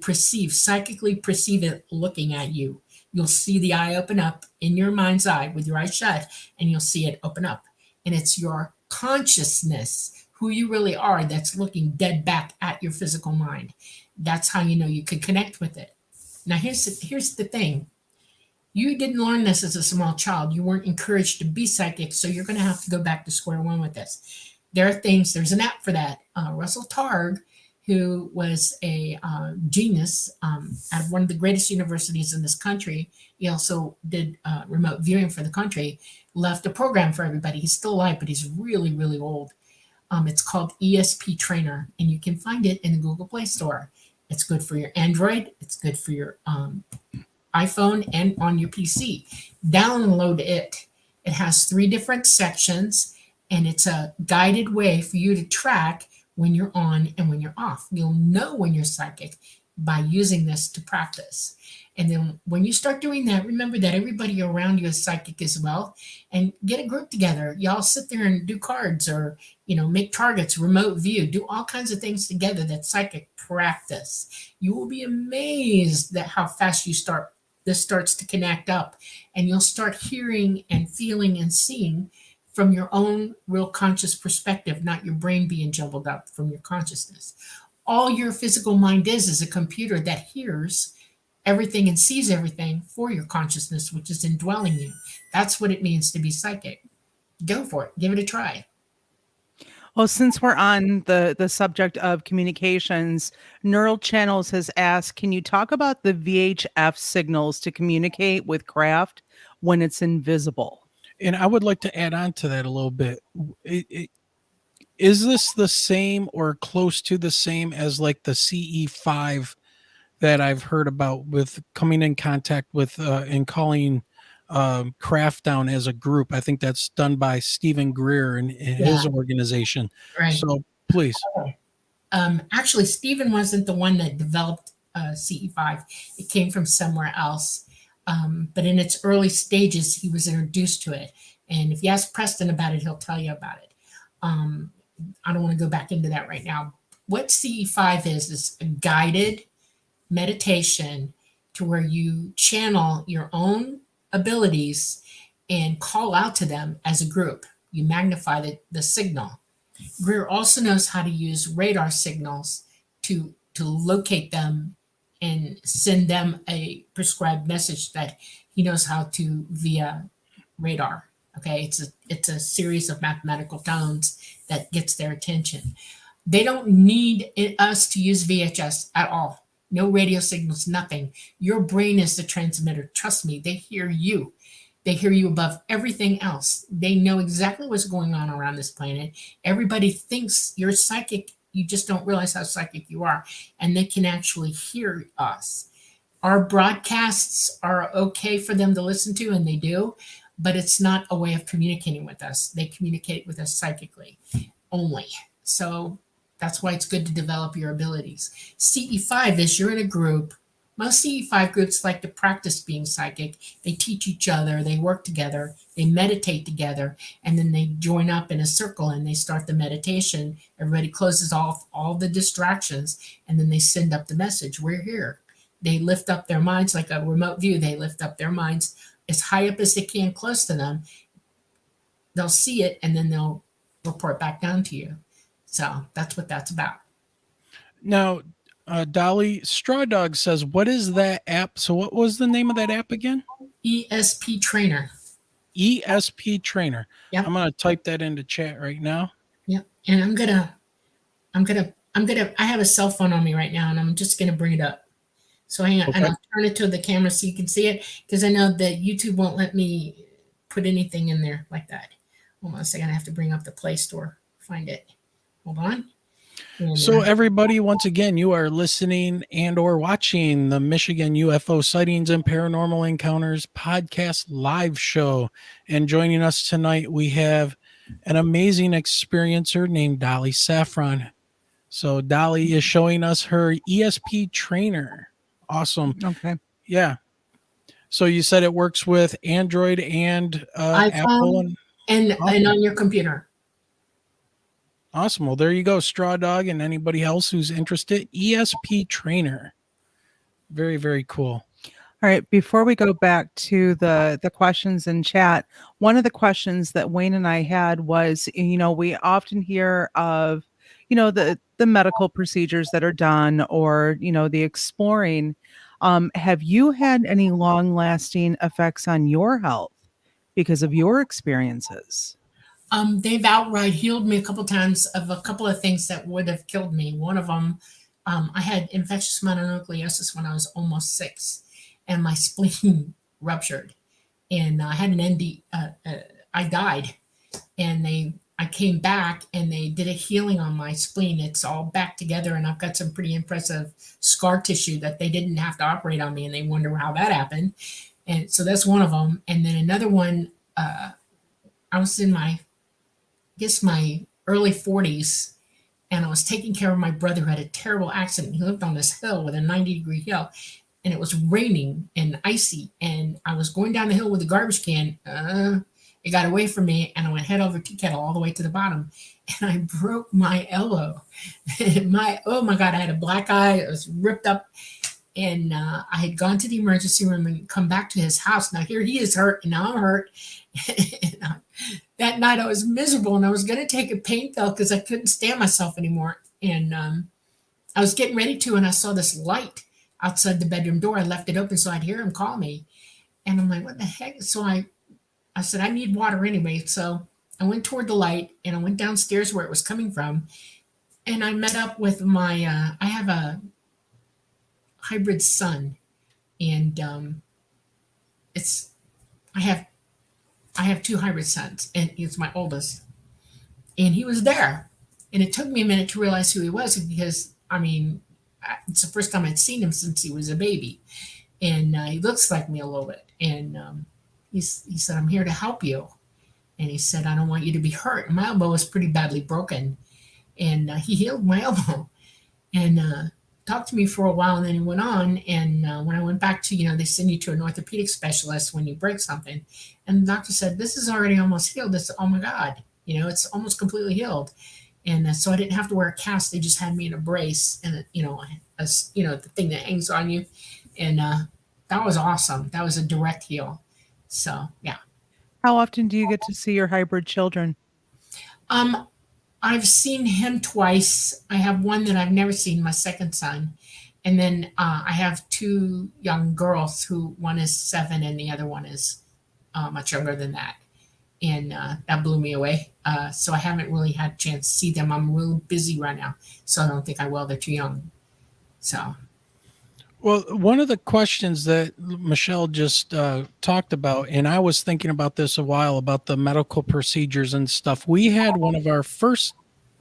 psychically perceive it looking at you. You'll see the eye open up in your mind's eye with your eyes shut, and you'll see it open up. And it's your consciousness, who you really are, that's looking dead back at your physical mind. That's how you know you can connect with it. Now, here's the thing. You didn't learn this as a small child. You weren't encouraged to be psychic, so you're going to have to go back to square one with this. There's an app for that. Russell Targ, who was a genius at one of the greatest universities in this country. He also did remote viewing for the country, left a program for everybody. He's still alive, but he's really, really old. It's called ESP Trainer, and you can find it in the Google Play Store. It's good for your Android. It's good for your iPhone and on your PC. Download it. It has 3 different sections, and it's a guided way for you to track when you're on and when you're off. You'll know when you're psychic by using this to practice. And then when you start doing that, remember that everybody around you is psychic as well, and get a group together. Y'all sit there and do cards, or, make targets, remote view, do all kinds of things together. That psychic practice. You will be amazed at how fast this starts to connect up, and you'll start hearing and feeling and seeing from your own real conscious perspective, not your brain being jumbled up from your consciousness. All your physical mind is a computer that hears everything and sees everything for your consciousness, which is indwelling you. That's what it means to be psychic. Go for it. Give it a try. Well, since we're on the subject of communications, Neural Channels has asked, can you talk about the VHF signals to communicate with craft when it's invisible? And I would like to add on to that a little bit. Is this the same or close to the same as like the CE5 that I've heard about, with coming in contact with and calling craft down as a group? I think that's done by Stephen Greer and his organization. Right. So please. Actually, Stephen wasn't the one that developed CE5. It came from somewhere else. But in its early stages, he was introduced to it. And if you ask Preston about it, he'll tell you about it. I don't want to go back into that right now. What CE5 is a guided meditation to where you channel your own abilities and call out to them as a group. You magnify the signal. Greer also knows how to use radar signals to locate them and send them a prescribed message that he knows how to via radar. Okay, it's a series of mathematical tones that gets their attention. They don't need us to use VHS at all. No radio signals, nothing. Your brain is the transmitter. Trust me, they hear you. They hear you above everything else. They know exactly what's going on around this planet. Everybody thinks you're psychic. You just don't realize how psychic you are. And they can actually hear us. Our broadcasts are okay for them to listen to, and they do, but it's not a way of communicating with us. They communicate with us psychically only. So that's why it's good to develop your abilities. CE5 is you're in a group. Most CE5 groups like to practice being psychic. They teach each other, they work together, they meditate together, and then they join up in a circle and they start the meditation. Everybody closes off all the distractions, and then they send up the message, we're here. They lift up their minds like a remote view. They lift up their minds as high up as they can, close to them. They'll see it, and then they'll report back down to you. So that's what that's about. Now, Dolly, Straw Dog says, what is that app? So what was the name of that app again? ESP Trainer. ESP Trainer. Yep. I'm going to type that into chat right now. Yep. And I have a cell phone on me right now, and I'm just going to bring it up. So hang on, okay. And I'll turn it to the camera so you can see it, because I know that YouTube won't let me put anything in there like that. Hold on a second. I have to bring up the Play Store. Find it. Hold on. And, so everybody, once again, you are listening and or watching the Michigan UFO Sightings and Paranormal Encounters podcast live show. And joining us tonight, we have an amazing experiencer named Dolly Safran. So Dolly is showing us her ESP Trainer. Awesome. Okay. Yeah. So you said it works with Android and Apple and on your computer. Awesome. Well, there you go, Straw Dog, and anybody else who's interested. ESP Trainer. Very, very cool. All right. Before we go back to the questions in chat, one of the questions that Wayne and I had was, we often hear of, the medical procedures that are done, or, the exploring. Have you had any long-lasting effects on your health because of your experiences? They've outright healed me a couple times of a couple of things that would have killed me. One of them, I had infectious mononucleosis when I was almost 6, and my spleen ruptured, and I had an ND. I died, and I came back, and they did a healing on my spleen. It's all back together, and I've got some pretty impressive scar tissue that they didn't have to operate on me, and they wonder how that happened. And so that's one of them. And then another one, I was in my early 40s, and I was taking care of my brother who had a terrible accident. He lived on this hill with a 90-degree hill, and it was raining and icy, and I was going down the hill with a garbage can. It got away from me, and I went head over tea kettle all the way to the bottom, and I broke my elbow. Oh my God, I had a black eye. It was ripped up, and I had gone to the emergency room and come back to his house. Now here he is hurt, and now I'm hurt. That night I was miserable, and I was going to take a pain pill because I couldn't stand myself anymore. And I was getting ready to, and I saw this light outside the bedroom door. I left it open so I'd hear him call me. And I'm like, what the heck? So I said, I need water anyway. So I went toward the light, and I went downstairs where it was coming from. And I met up with my, I have a hybrid son, and I have 2 hybrid sons, and he's my oldest. And he was there. And it took me a minute to realize who he was, because, it's the first time I'd seen him since he was a baby. And he looks like me a little bit. And he said, I'm here to help you. And he said, I don't want you to be hurt. And my elbow was pretty badly broken. And he healed my elbow. And talked to me for a while, and then he went on. And when I went back to, they send you to an orthopedic specialist when you break something. And the doctor said, this is already almost healed. Oh my God, it's almost completely healed. And so I didn't have to wear a cast. They just had me in a brace, and the thing that hangs on you. And that was awesome. That was a direct heal. So, yeah. How often do you get to see your hybrid children? I've seen him twice. I have one that I've never seen, my second son. And then I have 2 young girls, who one is 7 and the other one is much younger than that. And that blew me away. So I haven't really had a chance to see them. I'm real busy right now, so I don't think I will. They're too young. So. Well, one of the questions that Michelle just talked about, and I was thinking about this a while, about the medical procedures and stuff. We had one of our first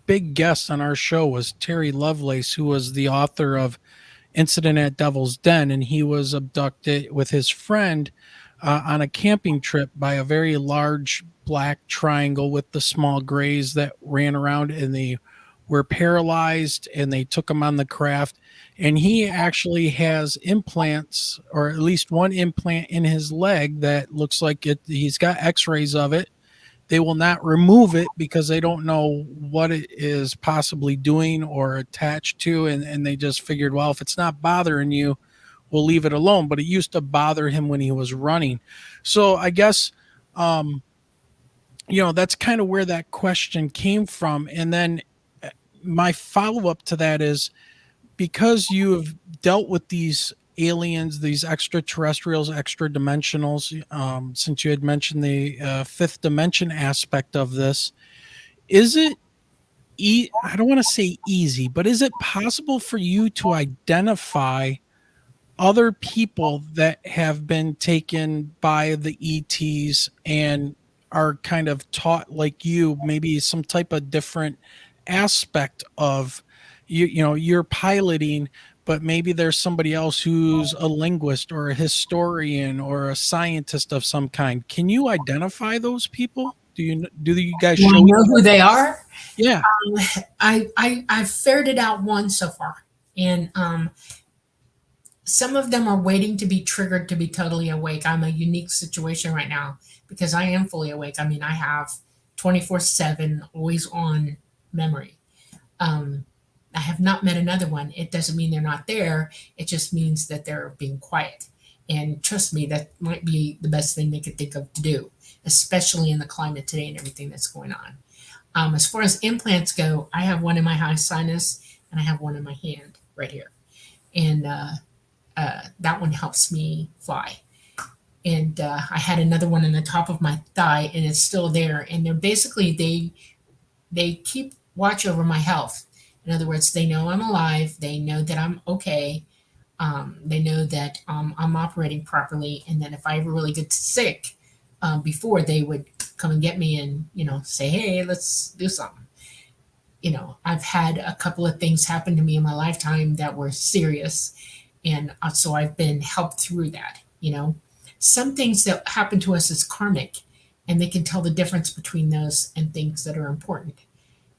big guests on our show was Terry Lovelace, who was the author of incident at Devil's Den, and he was abducted with his friend on a camping trip by a very large black triangle with the small grays that ran around, and they were paralyzed, and they took him on the craft. And he actually has implants, or at least one implant in his leg that looks like it. He's got x-rays of it. They will not remove it because they don't know what it is possibly doing or attached to. And they just figured, well, if it's not bothering you, we'll leave it alone. But it used to bother him when he was running. So I guess, that's kind of where that question came from. And then my follow-up to that is, because you have dealt with these aliens, these extraterrestrials, extra dimensionals, since you had mentioned the fifth dimension aspect of this, is it, I don't want to say easy, but is it possible for you to identify other people that have been taken by the ETs and are kind of taught like you, maybe some type of different aspect of you're piloting, but maybe there's somebody else who's a linguist or a historian or a scientist of some kind? Can you identify those people? Do you guys show know who they are? Yeah. I've ferreted out one so far, and some of them are waiting to be triggered to be totally awake. I'm a unique situation right now because I am fully awake. I mean, I have 24/7 always on memory. I have not met another one. It doesn't mean they're not there. It just means that they're being quiet. And trust me, that might be the best thing they could think of to do, especially in the climate today and everything that's going on. As far as implants go, I have one in my high sinus and I have one in my hand right here. And that one helps me fly. And I had another one in the top of my thigh, and it's still there. And they're basically, they keep watch over my health. In other words, they know I'm alive. They know that I'm okay. They know that I'm operating properly, and that if I ever really get sick, before they would come and get me and say, "Hey, let's do something." I've had a couple of things happen to me in my lifetime that were serious, and so I've been helped through that. Some things that happen to us is karmic, and they can tell the difference between those and things that are important,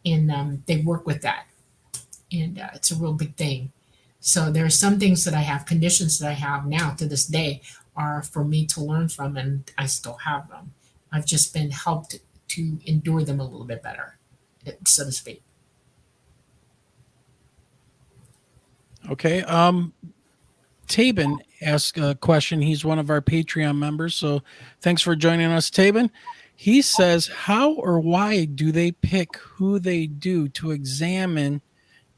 and they work with that. And it's a real big thing. So there are some things that I have, conditions that I have now to this day, are for me to learn from, and I still have them. I've just been helped to endure them a little bit better, so to speak. Okay. Tabin asked a question. He's one of our Patreon members, so thanks for joining us, Tabin. He says, how or why do they pick who they do to examine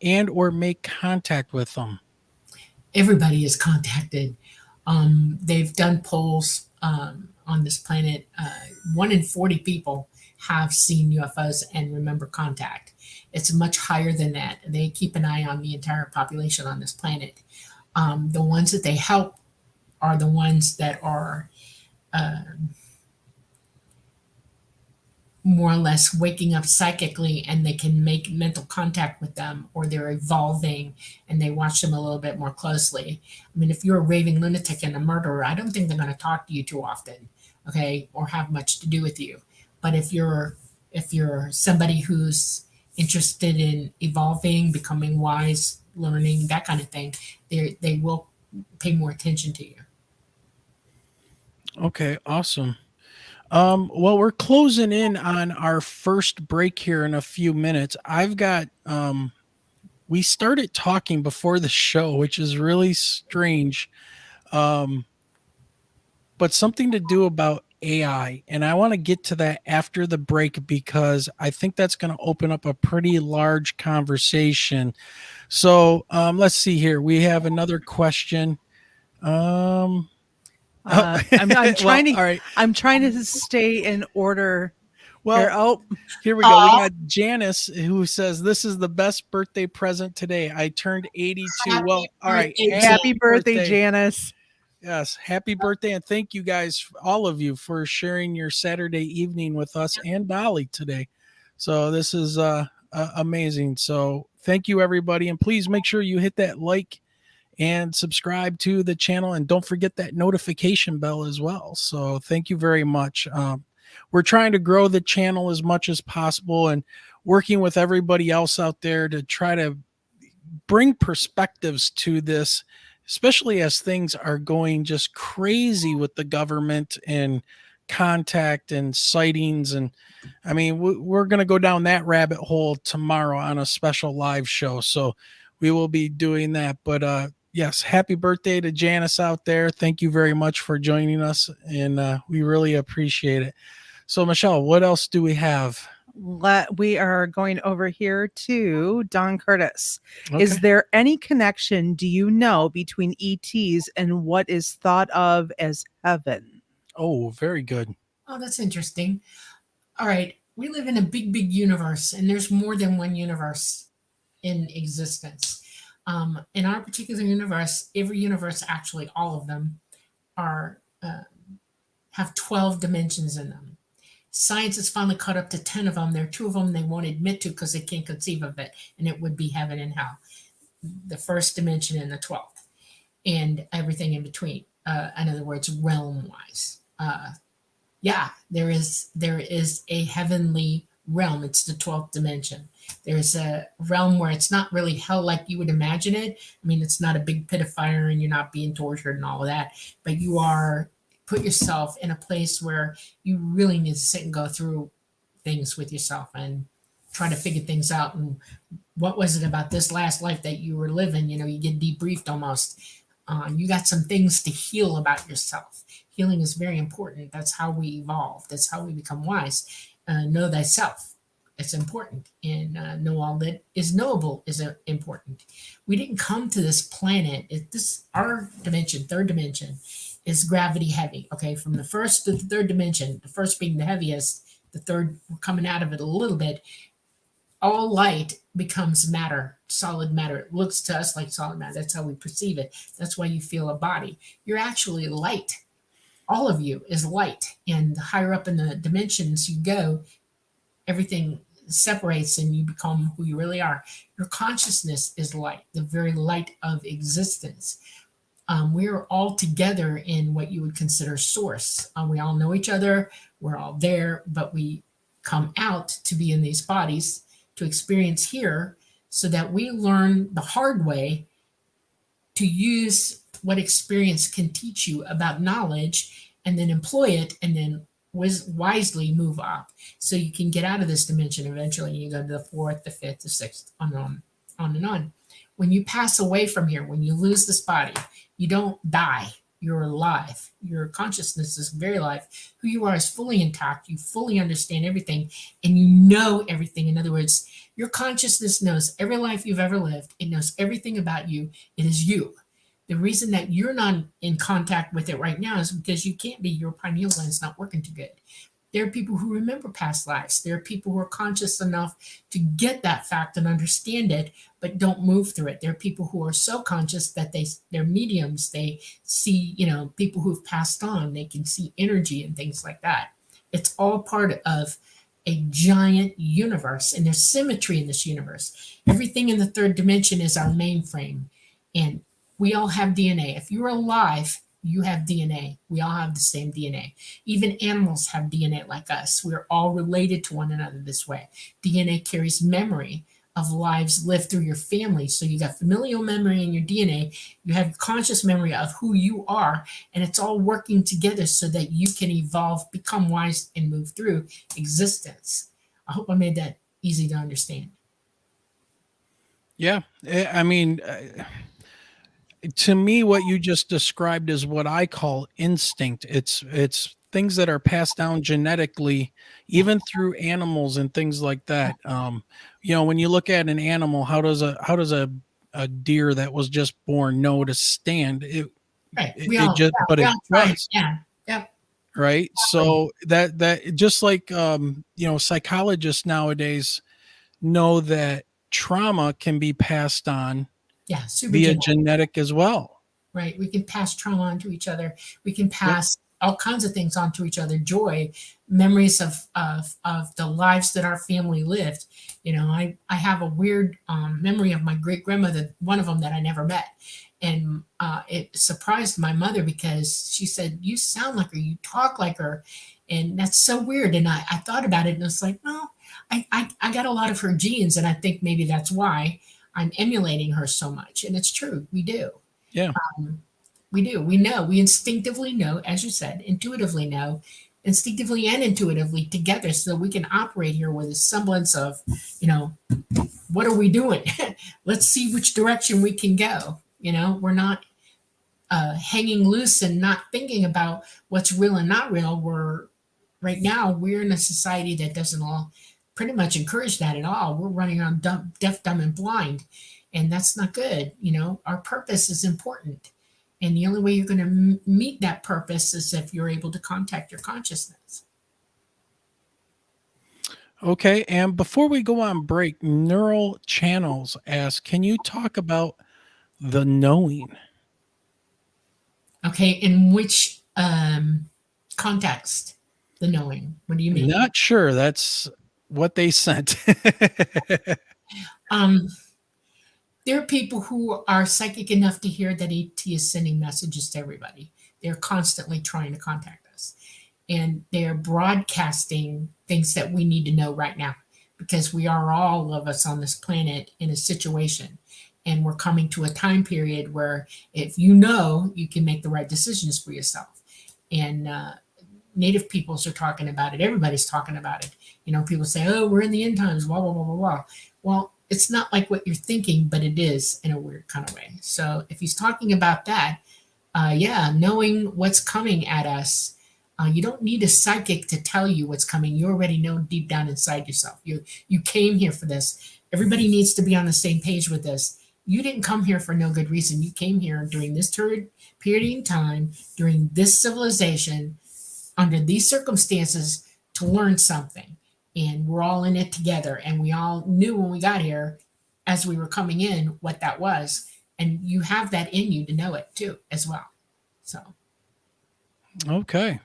and or make contact with them? Everybody is contacted. They've done polls on this planet. 1 in 40 people have seen UFOs and remember contact. It's much higher than that. They keep an eye on the entire population on this planet. The ones that they help are the ones that are more or less waking up psychically, and they can make mental contact with them, or they're evolving and they watch them a little bit more closely. I mean, if you're a raving lunatic and a murderer, I don't think they're going to talk to you too often, okay, or have much to do with you. But if you're somebody who's interested in evolving, becoming wise, learning, that kind of thing, they will pay more attention to you. Okay, awesome. Well, we're closing in on our first break here in a few minutes. I've got, we started talking before the show, which is really strange. But something to do about AI. And I want to get to that after the break, because I think that's going to open up a pretty large conversation. So, let's see here. We have another question. I'm trying to. All right. I'm trying to stay in order. Well, here we go. We got Janice, who says, "This is the best birthday present today. I turned 82." Well, all right. Happy birthday, Janice. Yes, happy birthday, and thank you guys, all of you, for sharing your Saturday evening with us and Dolly today. So this is amazing. So thank you, everybody, and please make sure you hit that like and subscribe to the channel. And don't forget that notification bell as well. So thank you very much. We're trying to grow the channel as much as possible and working with everybody else out there to try to bring perspectives to this, especially as things are going just crazy with the government and contact and sightings. And I mean, we're going to go down that rabbit hole tomorrow on a special live show. So we will be doing that. But yes, happy birthday to Janice out there. Thank you very much for joining us. And we really appreciate it. So Michelle, what else do we have? We are going over here to Don Curtis. Okay. Is there any connection, do you know, between ETs and what is thought of as heaven? Oh, very good. Oh, that's interesting. All right. We live in a big, big universe, and there's more than one universe in existence. In our particular universe, every universe, actually all of them, are have 12 dimensions in them. Science has finally caught up to 10 of them. There are 2 of them they won't admit to because they can't conceive of it, and it would be heaven and hell, the first dimension and the 12th, and everything in between. In other words, realm-wise. Yeah, there is a heavenly realm. It's the 12th dimension. There's a realm where it's not really hell like you would imagine it. I mean, it's not a big pit of fire and you're not being tortured and all of that, but you are put yourself in a place where you really need to sit and go through things with yourself and try to figure things out. And what was it about this last life that you were living? You know, you get debriefed almost. You got some things to heal about yourself. Healing is very important. That's how we evolve. That's how we become wise. Know thyself. It's important. And know all that is knowable is important. We didn't come to this planet. Our dimension, third dimension, is gravity heavy. Okay, from the first to the third dimension, the first being the heaviest, the third, we're coming out of it a little bit. All light becomes matter, solid matter. It looks to us like solid matter. That's how we perceive it. That's why you feel a body. You're actually light. All of you is light. And the higher up in the dimensions you go, everything separates and you become who you really are. Your consciousness is light, the very light of existence. We are all together in what you would consider source. We all know each other. We're all there, but we come out to be in these bodies to experience here so that we learn the hard way to use what experience can teach you about knowledge and then employ it and then wisely move up so you can get out of this dimension eventually. You go to the 4th, the 5th, the 6th, on and on. When you pass away from here, when you lose this body, you don't die. You're alive. Your consciousness is very alive. Who you are is fully intact. You fully understand everything and you know everything. In other words, your consciousness knows every life you've ever lived. It knows everything about you. It is you. The reason that you're not in contact with it right now is because you can't be. Your pineal gland is not working too good. There are people who remember past lives. There are people who are conscious enough to get that fact and understand it, but don't move through it. There are people who are so conscious that they're mediums. They see, people who've passed on. They can see energy and things like that. It's all part of a giant universe, and there's symmetry in this universe. Everything in the third dimension is our mainframe, and we all have DNA. If you're alive, you have DNA. We all have the same DNA. Even animals have DNA like us. We're all related to one another this way. DNA carries memory of lives lived through your family. So you got familial memory in your DNA. You have conscious memory of who you are, and it's all working together so that you can evolve, become wise, and move through existence. I hope I made that easy to understand. Yeah. I mean, to me, what you just described is what I call instinct. It's things that are passed down genetically, even through animals and things like that. When you look at an animal, how does a deer that was just born know to stand? It does. Yeah. Yep. Right. So that just like psychologists nowadays know that trauma can be passed on. Yeah, via genetic as well. Right. We can pass trauma on to each other. We can pass all kinds of things on to each other. Joy, memories of the lives that our family lived. I have a weird memory of my great grandmother, one of them that I never met. And it surprised my mother because she said, "You sound like her, you talk like her." And that's so weird. And I thought about it and it's like, well, I got a lot of her genes. And I think maybe that's why I'm emulating her so much. And it's true. We do. Yeah. We do. We know. We instinctively know, as you said, intuitively know, instinctively and intuitively together so we can operate here with a semblance of, what are we doing? Let's see which direction we can go. We're not hanging loose and not thinking about what's real and not real. Right now, we're in a society that doesn't all pretty much encourage that at all. We're running around deaf, dumb, and blind, and that's not good. Our purpose is important. And the only way you're going to meet that purpose is if you're able to contact your consciousness. Okay. And before we go on break, Neural Channels asks, can you talk about the knowing? Okay. In which context, the knowing? What do you mean? Not sure. That's what they sent. There are people who are psychic enough to hear that ET is sending messages to everybody. They're constantly trying to contact us. And they're broadcasting things that we need to know right now because we are all of us on this planet in a situation. And we're coming to a time period where if you can make the right decisions for yourself. And Native peoples are talking about it. Everybody's talking about it. People say, oh, we're in the end times, blah, blah, blah, blah, blah. Well, it's not like what you're thinking, but it is in a weird kind of way. So if he's talking about that, knowing what's coming at us, you don't need a psychic to tell you what's coming. You already know deep down inside yourself. You came here for this. Everybody needs to be on the same page with this. You didn't come here for no good reason. You came here during this period in time, during this civilization, under these circumstances to learn something. And we're all in it together. And we all knew when we got here, as we were coming in, what that was. And you have that in you to know it too, as well. So. Okay.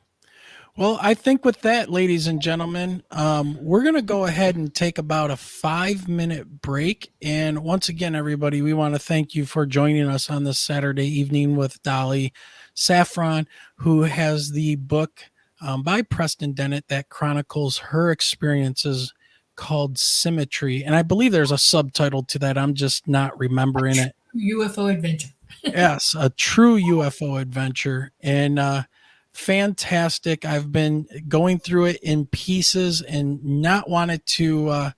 Well, I think with that, ladies and gentlemen, we're going to go ahead and take about a 5-minute break. And once again, everybody, we want to thank you for joining us on this Saturday evening with Dolly Safran, who has the book by Preston Dennett that chronicles her experiences called Symmetry. And I believe there's a subtitle to that. I'm just not remembering it. UFO adventure. Yes, a true UFO adventure. And fantastic. I've been going through it in pieces and not wanted to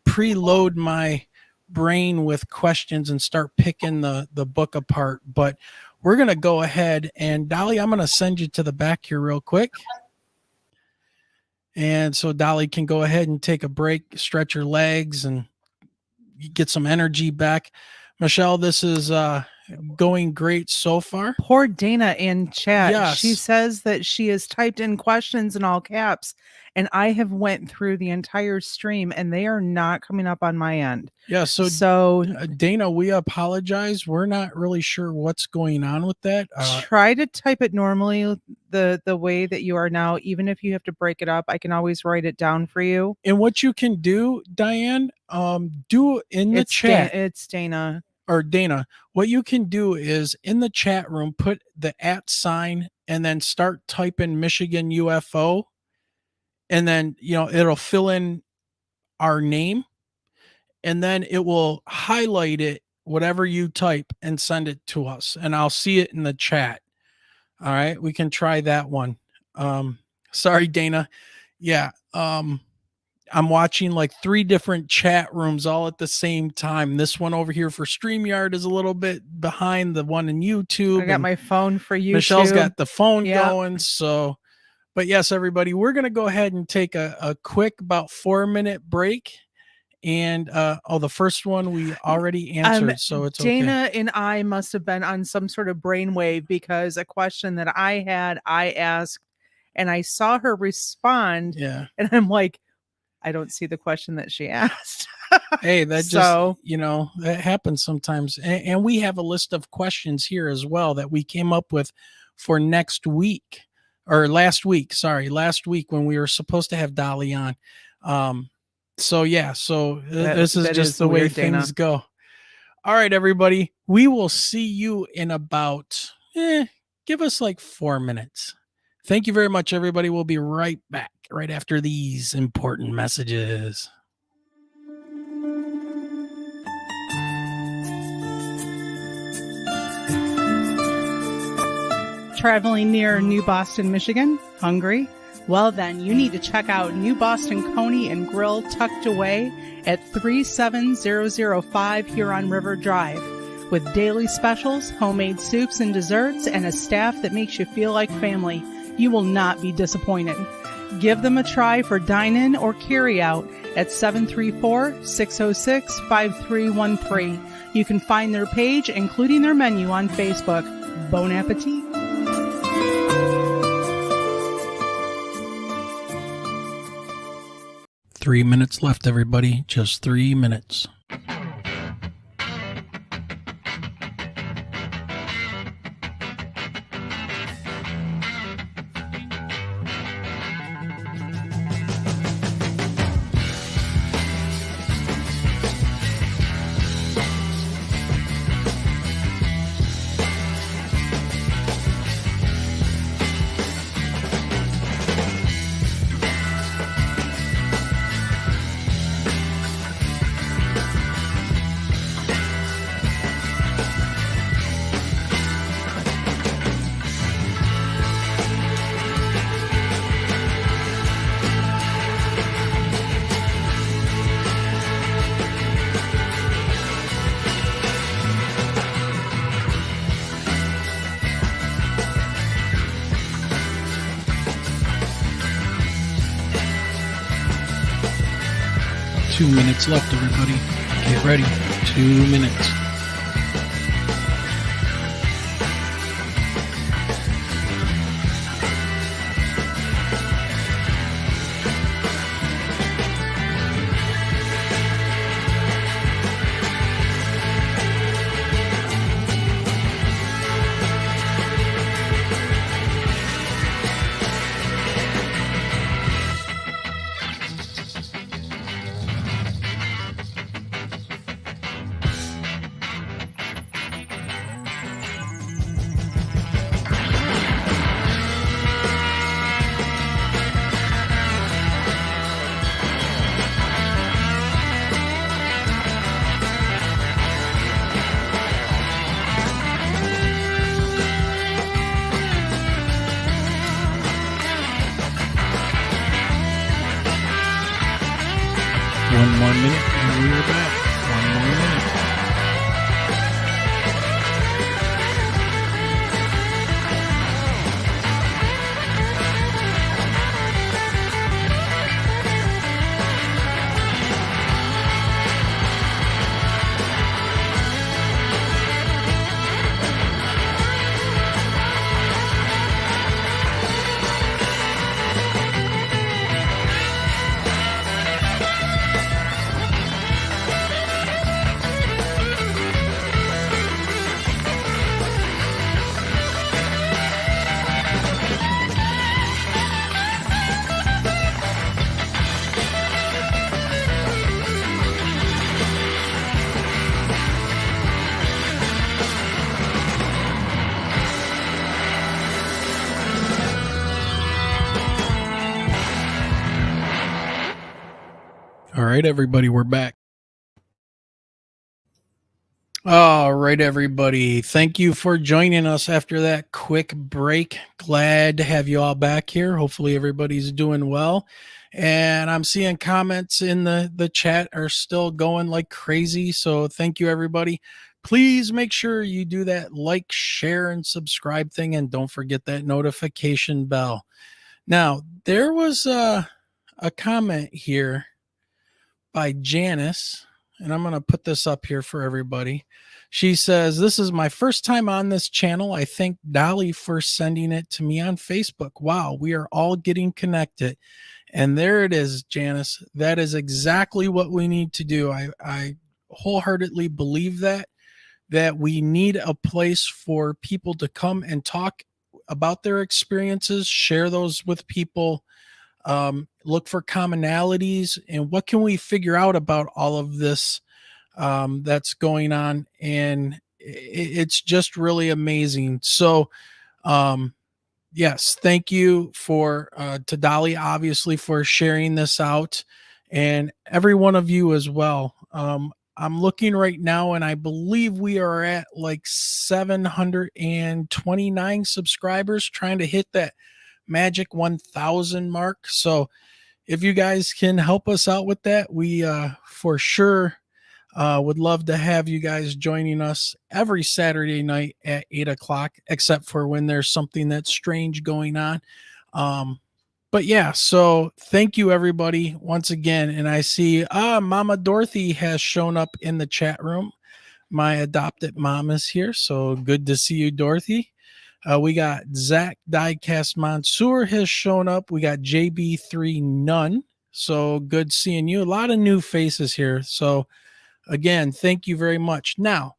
preload my brain with questions and start picking the book apart. But we're going to go ahead and Dolly, I'm going to send you to the back here real quick. And so Dolly can go ahead and take a break, stretch her legs and get some energy back. Michelle, this is going great so far. Poor Dana in chat. Yes. She says that she has typed in questions in all caps, and I have went through the entire stream and they are not coming up on my end. Yeah. So Dana, we apologize. We're not really sure what's going on with that. Try to type it normally the way that you are now. Even if you have to break it up, I can always write it down for you. And what you can do, Diane, do in the chat. It's Dana. Or Dana, what you can do is in the chat room, put the @ and then start typing Michigan UFO. And then, it'll fill in our name and then it will highlight it, whatever you type, and send it to us. And I'll see it in the chat. All right. We can try that one. Sorry, Dana. Yeah. I'm watching like 3 different chat rooms all at the same time. This one over here for StreamYard is a little bit behind the one in YouTube. I got my phone for YouTube. Michelle's got the phone going. So, but yes, everybody, we're going to go ahead and take a quick about 4-minute break. And the first one we already answered, so it's Dana okay. and I must have been on some sort of brainwave because a question that I asked and I saw her respond. Yeah. And I'm like, I don't see the question that she asked. Hey, that just, that happens sometimes. And we have a list of questions here as well that we came up with for next week or last week when we were supposed to have Dolly on. This is just the way things go. All right, everybody. We will see you in about, give us like 4 minutes. Thank you very much, everybody. We'll be right back right after these important messages. Traveling near New Boston, Michigan? Hungry? Well, then you need to check out New Boston Coney and Grill tucked away at 37005 Huron River Drive. With daily specials, homemade soups and desserts, and a staff that makes you feel like family, you will not be disappointed. Give them a try for dine-in or carry-out at 734-606-5313. You can find their page, including their menu, on Facebook. Bon appetit! 3 minutes left, everybody. Just 3 minutes. Two minutes left, everybody. Get ready. 2 minutes. One more minute and we are back. One more minute. All right, everybody, we're back. All right, everybody. Thank you for joining us after that quick break. Glad to have you all back here. Hopefully everybody's doing well. And I'm seeing comments in the chat are still going like crazy. So thank you, everybody. Please make sure you do that like, share, and subscribe thing. And don't forget that notification bell. Now, there was a comment here by Janice, and I'm going to put this up here for everybody. She says, "This is my first time on this channel. I thank Dolly for sending it to me on Facebook. Wow, we are all getting connected." And there it is, Janice. That is exactly what we need to do. I wholeheartedly believe that we need a place for people to come and talk about their experiences, share those with people, look for commonalities, and what can we figure out about all of this that's going on, and it's just really amazing. So, yes, thank you to Dolly, obviously, for sharing this out, and every one of you as well. I'm looking right now, and I believe we are at like 729 subscribers, trying to hit that magic 1,000 mark. So if you guys can help us out with that, we for sure would love to have you guys joining us every Saturday night at 8 o'clock, except for when there's something that's strange going on. But yeah, so thank you everybody once again. And I see Mama Dorothy has shown up in the chat room. My adopted mom is here. So good to see you, Dorothy. We got Zach Diecast Mansour has shown up. We got JB3 Nunn. So good seeing you. A lot of new faces here. So again, thank you very much. Now,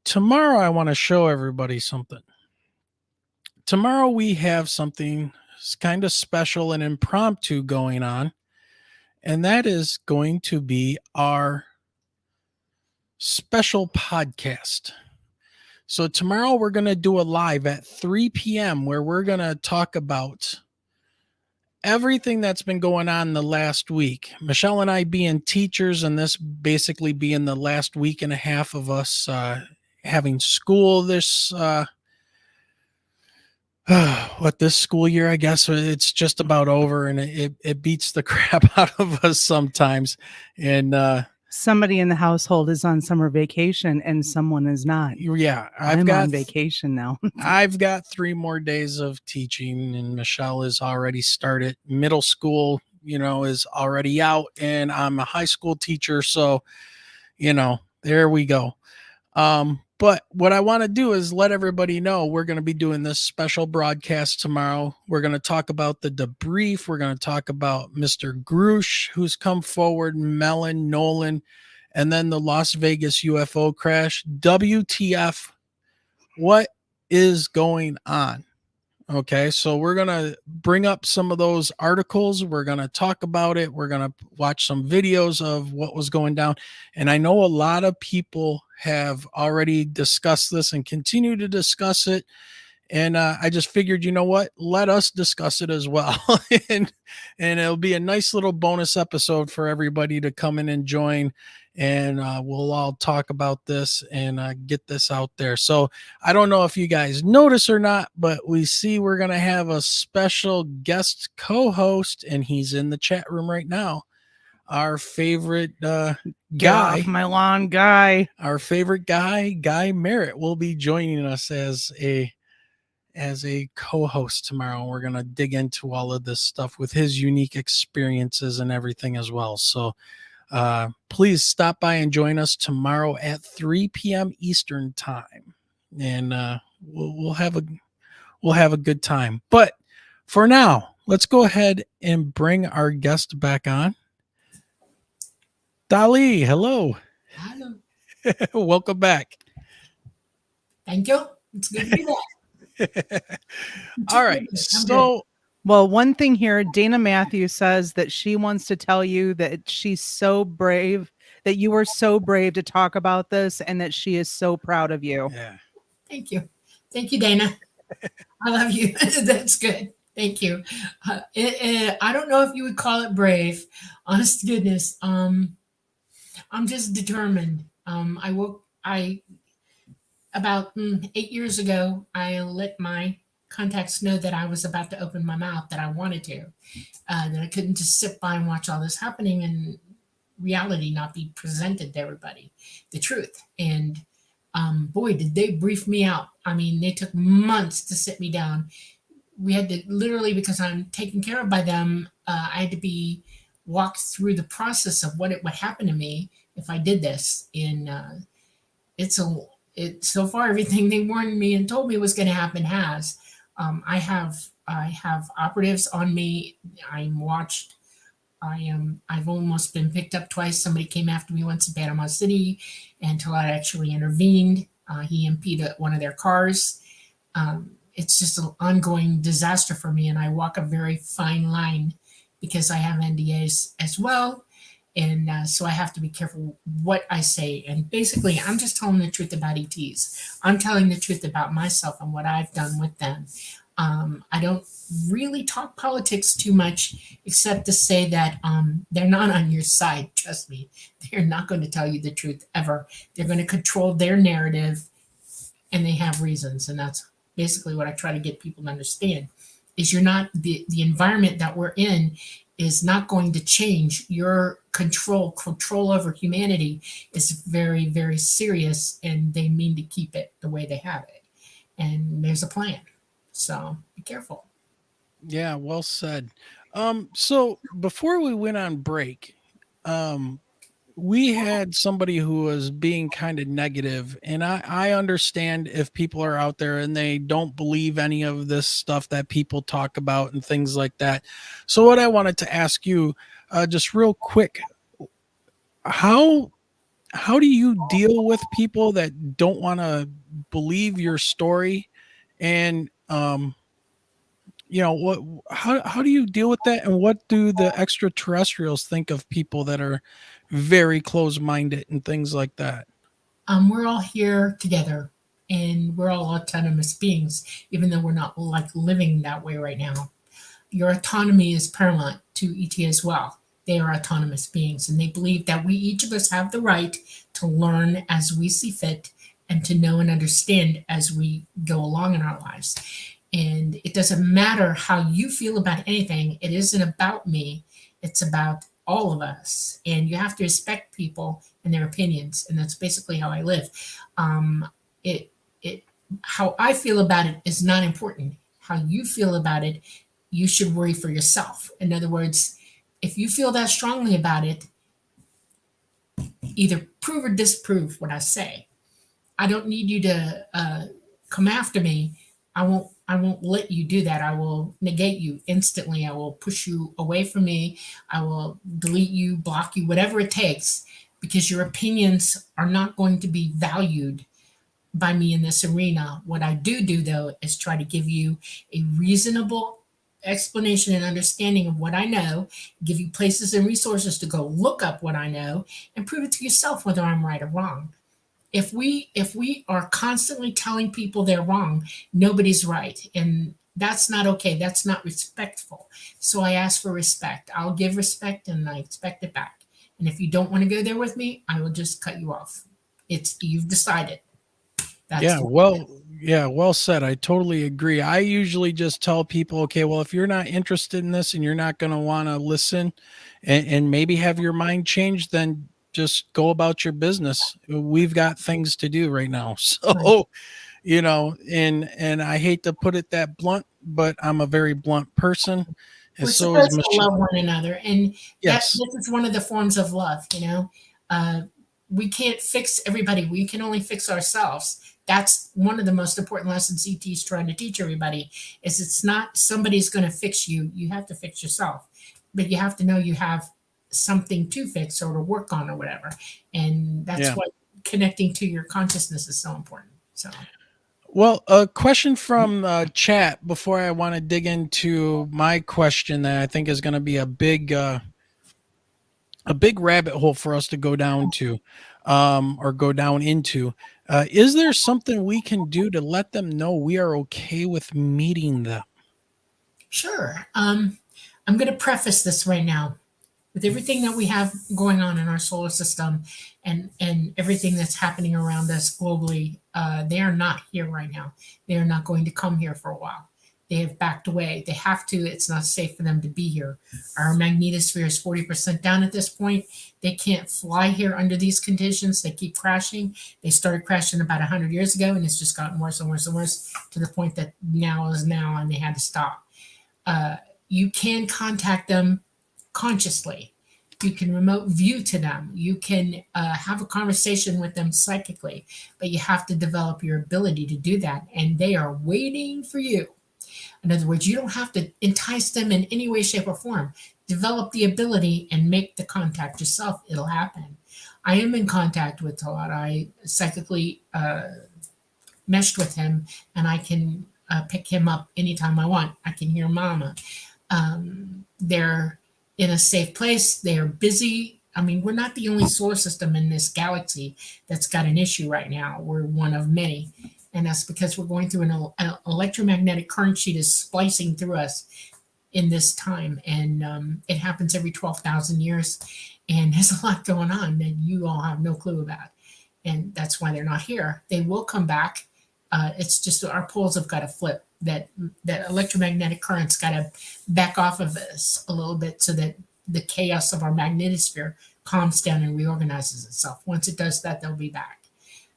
tomorrow I want to show everybody something. Tomorrow we have something kind of special and impromptu going on, and that is going to be our special podcast. So tomorrow we're going to do a live at 3 p.m. where we're going to talk about everything that's been going on the last week. Michelle and I being teachers, and this basically being the last week and a half of us having school this this school year. I guess it's just about over, and it beats the crap out of us sometimes. And somebody in the household is on summer vacation and someone is not. Yeah, I'm on vacation now. I've got 3 more days of teaching, and Michelle has already started. Middle school, is already out, and I'm a high school teacher. So, there we go. But what I want to do is let everybody know we're going to be doing this special broadcast tomorrow. We're going to talk about the debrief. We're going to talk about Mr. Grush, who's come forward, Melon, Nolan, and then the Las Vegas UFO crash. WTF? What is going on? Okay, so we're going to bring up some of those articles. We're going to talk about it. We're going to watch some videos of what was going down. And I know a lot of people have already discussed this and continue to discuss it. And I just figured, you know what? Let us discuss it as well. and it'll be a nice little bonus episode for everybody to come in and join. And we'll all talk about this and get this out there. So I don't know if you guys notice or not, but we see we're going to have a special guest co-host, and he's in the chat room right now. Our favorite guy, off my lawn guy. Our favorite Guy Merritt, will be joining us as a co-host tomorrow. We're going to dig into all of this stuff with his unique experiences and everything as well. So please stop by and join us tomorrow at 3 p.m. Eastern time, and we'll have a good time. But for now, let's go ahead and bring our guest back on. Dolly, hello. Hello. Welcome back. Thank you. It's good to be back. All right. So, well, one thing here, Dana Matthews says that she wants to tell you that she's so brave, that you were so brave to talk about this, and that she is so proud of you. Yeah. Thank you. Thank you, Dana. I love you. That's good. Thank you. I don't know if you would call it brave. Honest to goodness. I'm just determined. About 8 years ago, I let my contacts know that I was about to open my mouth, that I wanted to, that I couldn't just sit by and watch all this happening and reality not be presented to everybody, the truth. And boy, did they brief me out. I mean, they took months to sit me down. We had to literally, because I'm taken care of by them, I had to be walked through the process of what it would happen to me if I did this. And so far, everything they warned me and told me was going to happen has. I have operatives on me. I'm watched. I've almost been picked up twice. Somebody came after me once in Panama City until I actually intervened. He impeded one of their cars. It's just an ongoing disaster for me, and I walk a very fine line because I have NDAs as well. And so I have to be careful what I say. And basically, I'm just telling the truth about ETs. I'm telling the truth about myself and what I've done with them. I don't really talk politics too much, except to say that they're not on your side. Trust me, they're not going to tell you the truth ever. They're going to control their narrative, and they have reasons. And that's basically what I try to get people to understand: is you're not the environment that we're in is not going to change. Your control over humanity is very, very serious, and they mean to keep it the way they have it. And there's a plan. So be careful. Yeah, well said. So before we went on break, um, we had somebody who was being kind of negative, and I understand if people are out there and they don't believe any of this stuff that people talk about and things like that. So what I wanted to ask you, just real quick, how how do you deal with people that don't want to believe your story? And what, how do you deal with that, and what do the extraterrestrials think of people that are very close-minded and things like that? We're all here together, and we're all autonomous beings, even though we're not like living that way right now. Your autonomy is paramount to ET as well. They are autonomous beings, and they believe that we each of us have the right to learn as we see fit and to know and understand as we go along in our lives. And it doesn't matter how you feel about anything, it isn't about me, it's about all of us. And you have to respect people and their opinions. And that's basically how I live. It, it, how I feel about it is not important. How you feel about it, you should worry for yourself. In other words, if you feel that strongly about it, either prove or disprove what I say. I don't need you to come after me. I won't let you do that. I will negate you instantly. I will push you away from me. I will delete you, block you, whatever it takes, because your opinions are not going to be valued by me in this arena. What I do though is try to give you a reasonable explanation and understanding of what I know, give you places and resources to go look up what I know and prove it to yourself whether I'm right or wrong. If we are constantly telling people they're wrong, nobody's right. And that's not okay. That's not respectful. So I ask for respect. I'll give respect and I expect it back. And if you don't want to go there with me, I will just cut you off. It's you've decided. That's Yeah, well said. I totally agree. I usually just tell people, okay, well, if you're not interested in this and you're not going to want to listen and maybe have your mind changed, then just go about your business. We've got things to do right now. right. So, and I hate to put it that blunt, but I'm a very blunt person. And We're so is supposed to Michelle. love one another, and that Yes. this is one of the forms of love. Uh, we can't fix everybody. We can only fix ourselves. That's one of the most important lessons ET is trying to teach everybody. Is it's not somebody's going to fix you. You have to fix yourself, but you have to know you have something to fix or to work on or whatever. And that's Yeah. what connecting to your consciousness is so important. So. Well, a question from chat before I want to dig into my question that I think is going to be a big rabbit hole for us to go down to, or go down into. Is there something we can do to let them know we are okay with meeting them? Sure. I'm going to preface this right now. With everything that we have going on in our solar system and everything that's happening around us globally, they are not here right now. They are not going to come here for a while. They have backed away. They have to. It's not safe for them to be here. Our magnetosphere is 40% down at this point. They can't fly here under these conditions. They keep crashing. They started crashing about 100 years ago, and it's just gotten worse and worse and worse to the point that now is now, and they had to stop. You can contact them consciously. You can remote view to them. You can have a conversation with them psychically, but you have to develop your ability to do that. And they are waiting for you. In other words, you don't have to entice them in any way, shape, or form. Develop the ability and make the contact yourself. It'll happen. I am in contact with Talat. I psychically meshed with him, and I can pick him up anytime I want. I can hear Mama. They're in a safe place. They are busy I mean, we're not the only solar system in this galaxy that's got an issue right now. We're one of many. And that's because we're going through an electromagnetic current sheet is splicing through us in this time. And it happens every 12,000 years. And there's a lot going on that you all have no clue about. And that's why they're not here. They will come back. It's just our poles have got to flip. That electromagnetic current's got to back off of us a little bit so that the chaos of our magnetosphere calms down and reorganizes itself. Once it does that, they'll be back.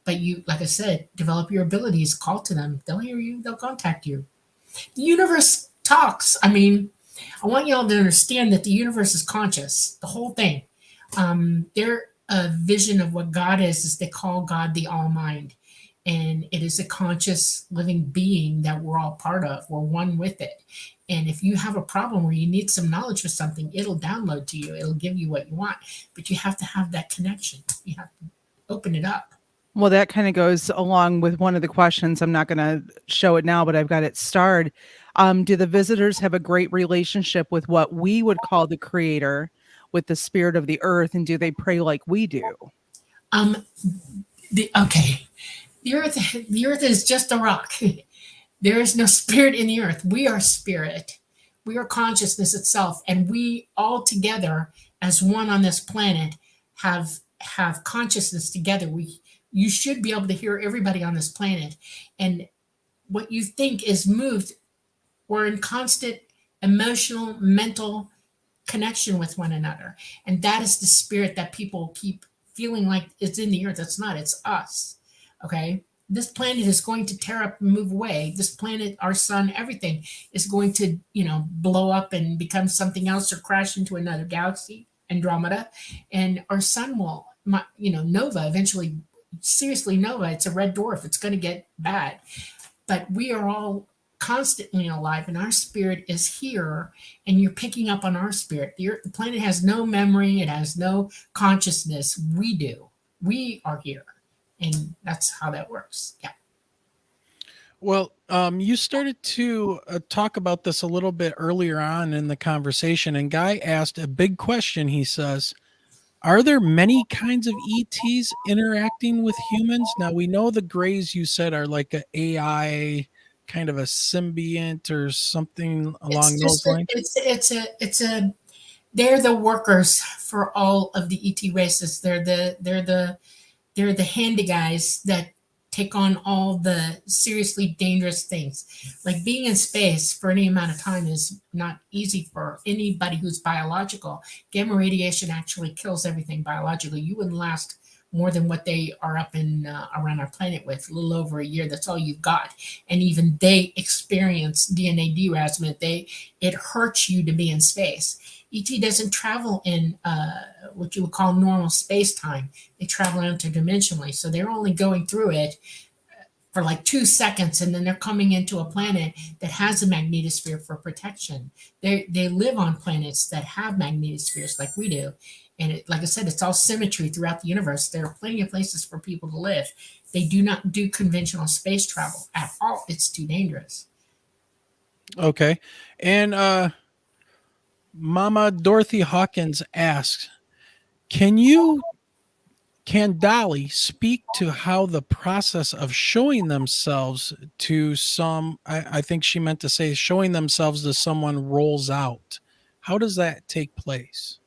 But you, like I said, develop your abilities, call to them. They'll hear you, they'll contact you. The universe talks. I mean, I want y'all to understand that the universe is conscious, the whole thing. Their vision of what God is they call God the All Mind. And it is a conscious living being that we're all part of. We're one with it. And if you have a problem where you need some knowledge for something, it'll download to you. It'll give you what you want. But you have to have that connection. You have to open it up. Well, that kind of goes along with one of the questions. I'm not going to show it now, but I've got it starred. Do the visitors have a great relationship with what we would call the creator, with the spirit of the earth? And do they pray like we do? Okay. The earth is just a rock. There is no spirit in the earth. We are spirit. We are consciousness itself. And we all together as one on this planet have consciousness together. You should be able to hear everybody on this planet. And what you think is moved, we're in constant emotional, mental connection with one another. And that is the spirit that people keep feeling like it's in the earth. It's not, it's us. Okay, this planet is going to tear up and move away. This planet, our sun, everything is going to, blow up and become something else or crash into another galaxy, Andromeda. And our sun will, nova, eventually, seriously, nova, it's a red dwarf. It's going to get bad. But we are all constantly alive and our spirit is here and you're picking up on our spirit. The planet has no memory. It has no consciousness. We do. We are here. And that's how that works. Yeah. Well, you started to talk about this a little bit earlier on in the conversation, and Guy asked a big question. He says, are there many kinds of ETs interacting with humans? Now, we know the Greys you said are like an AI, kind of a symbiont or something along those lines. They're the workers for all of the ET races. They're the handy guys that take on all the seriously dangerous things. Like being in space for any amount of time is not easy for anybody who's biological. Gamma radiation actually kills everything biologically. You wouldn't last more than what they are up in around our planet with, a little over a year. That's all you've got. And even they experience DNA derazzment. It hurts you to be in space. ET doesn't travel in what you would call normal space-time. They travel interdimensionally. So they're only going through it for like 2 seconds, and then they're coming into a planet that has a magnetosphere for protection. They live on planets that have magnetospheres like we do. And like I said, it's all symmetry throughout the universe. There are plenty of places for people to live. They do not do conventional space travel at all. It's too dangerous. Okay. And Mama Dorothy Hawkins asks, can Dolly speak to how the process of showing themselves to I think she meant to say showing themselves to someone rolls out? How does that take place?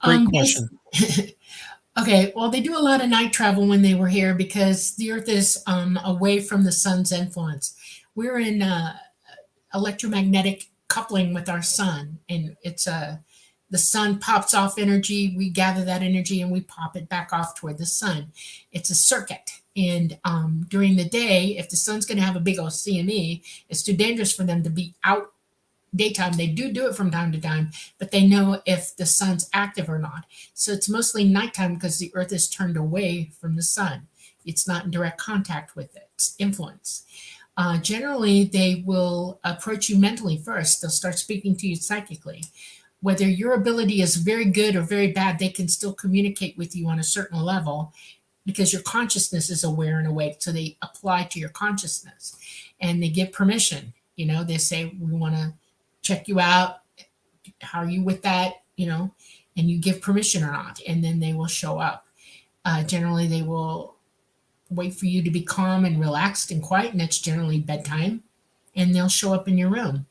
Great question. Okay, well, they do a lot of night travel when they were here because the Earth is away from the sun's influence. We're in electromagnetic coupling with our sun, and it's the sun pops off energy. We gather that energy and we pop it back off toward the sun. It's a circuit. And during the day, if the sun's going to have a big old CME, it's too dangerous for them to be out daytime. They do it from time to time, but they know if the sun's active or not. So it's mostly nighttime because the Earth is turned away from the sun. It's not in direct contact with its influence. Generally, they will approach you mentally first. They'll start speaking to you psychically. Whether your ability is very good or very bad, they can still communicate with you on a certain level because your consciousness is aware and awake. So they apply to your consciousness and they give permission. They say, we want to check you out. How are you with that? and you give permission or not, and then they will show up. Generally, they will wait for you to be calm and relaxed and quiet, and it's generally bedtime, and they'll show up in your room.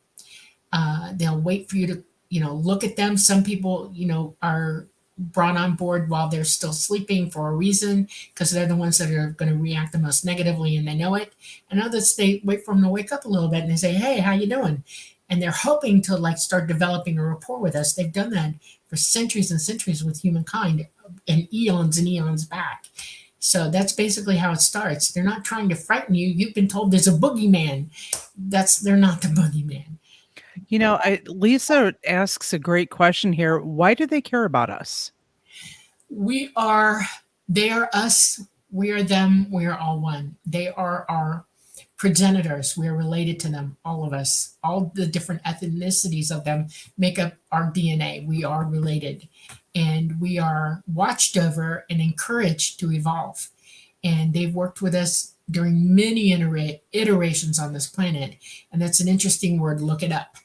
They'll wait for you to, look at them. Some people, are brought on board while they're still sleeping for a reason, because they're the ones that are going to react the most negatively, and they know it. And others, they wait for them to wake up a little bit, and they say, "Hey, how you doing?" And they're hoping to start developing a rapport with us. They've done that for centuries and centuries with humankind, and eons back. So that's basically how it starts. They're not trying to frighten you. You've been told there's a boogeyman. They're not the boogeyman. Lisa asks a great question here. Why do they care about us? They are us, we are them, we are all one. They are our progenitors. We are related to them, all of us. All the different ethnicities of them make up our DNA. We are related, and we are watched over and encouraged to evolve. And they've worked with us during many iterations on this planet. And that's an interesting word. Look it up.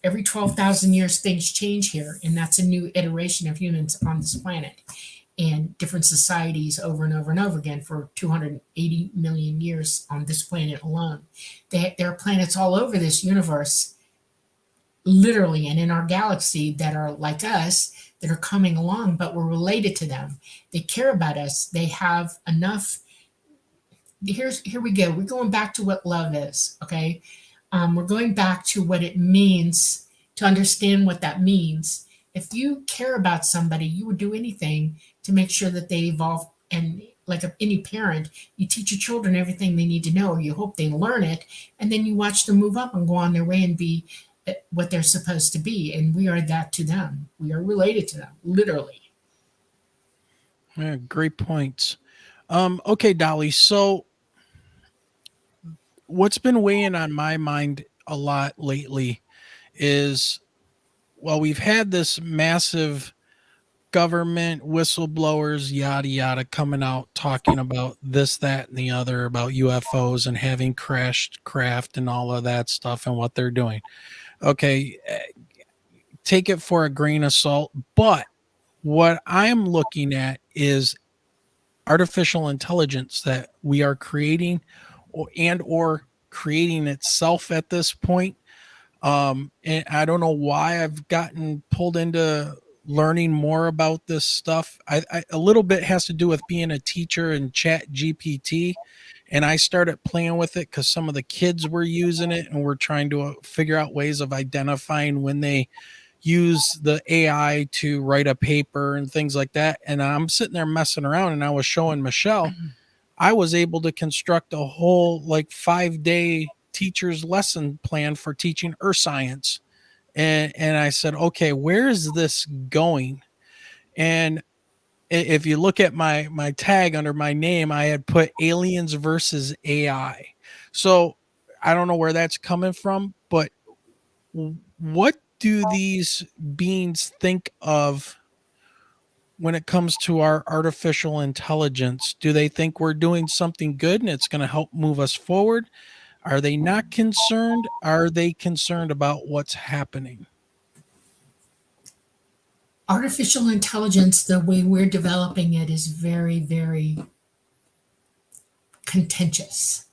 Every 12,000 years, things change here, and that's a new iteration of humans on this planet, and different societies over and over and over again for 280 million years on this planet alone. There are planets all over this universe, literally, and in our galaxy that are like us, that are coming along, but we're related to them. They care about us. They have enough. Here we go. We're going back to what love is, okay? We're going back to what it means to understand what that means. If you care about somebody, you would do anything to make sure that they evolve. And like any parent, you teach your children everything they need to know, or you hope they learn it, and then you watch them move up and go on their way and be what they're supposed to be. And we are that to them. We are related to them, literally. Yeah, great points. Okay, Dolly. So what's been weighing on my mind a lot lately is, well, we've had this massive government whistleblowers, yada, yada, coming out talking about this, that, and the other about UFOs and having crashed craft and all of that stuff and what they're doing. Okay, take it for a grain of salt. But what I'm looking at is artificial intelligence that we are creating or creating itself at this point. And I don't know why I've gotten pulled into learning more about this stuff. A little bit has to do with being a teacher and Chat GPT. And I started playing with it because some of the kids were using it, and we're trying to figure out ways of identifying when they use the AI to write a paper and things like that. And I'm sitting there messing around, and I was showing Michelle, I was able to construct a whole 5-day teacher's lesson plan for teaching earth science. And I said, okay, where is this going? And if you look at my tag under my name, I had put aliens versus AI. So I don't know where that's coming from, but what do these beings think of when it comes to our artificial intelligence? Do they think we're doing something good and it's going to help move us forward? Are they not concerned? Are they concerned about what's happening? Artificial intelligence, the way we're developing it, is very, very contentious,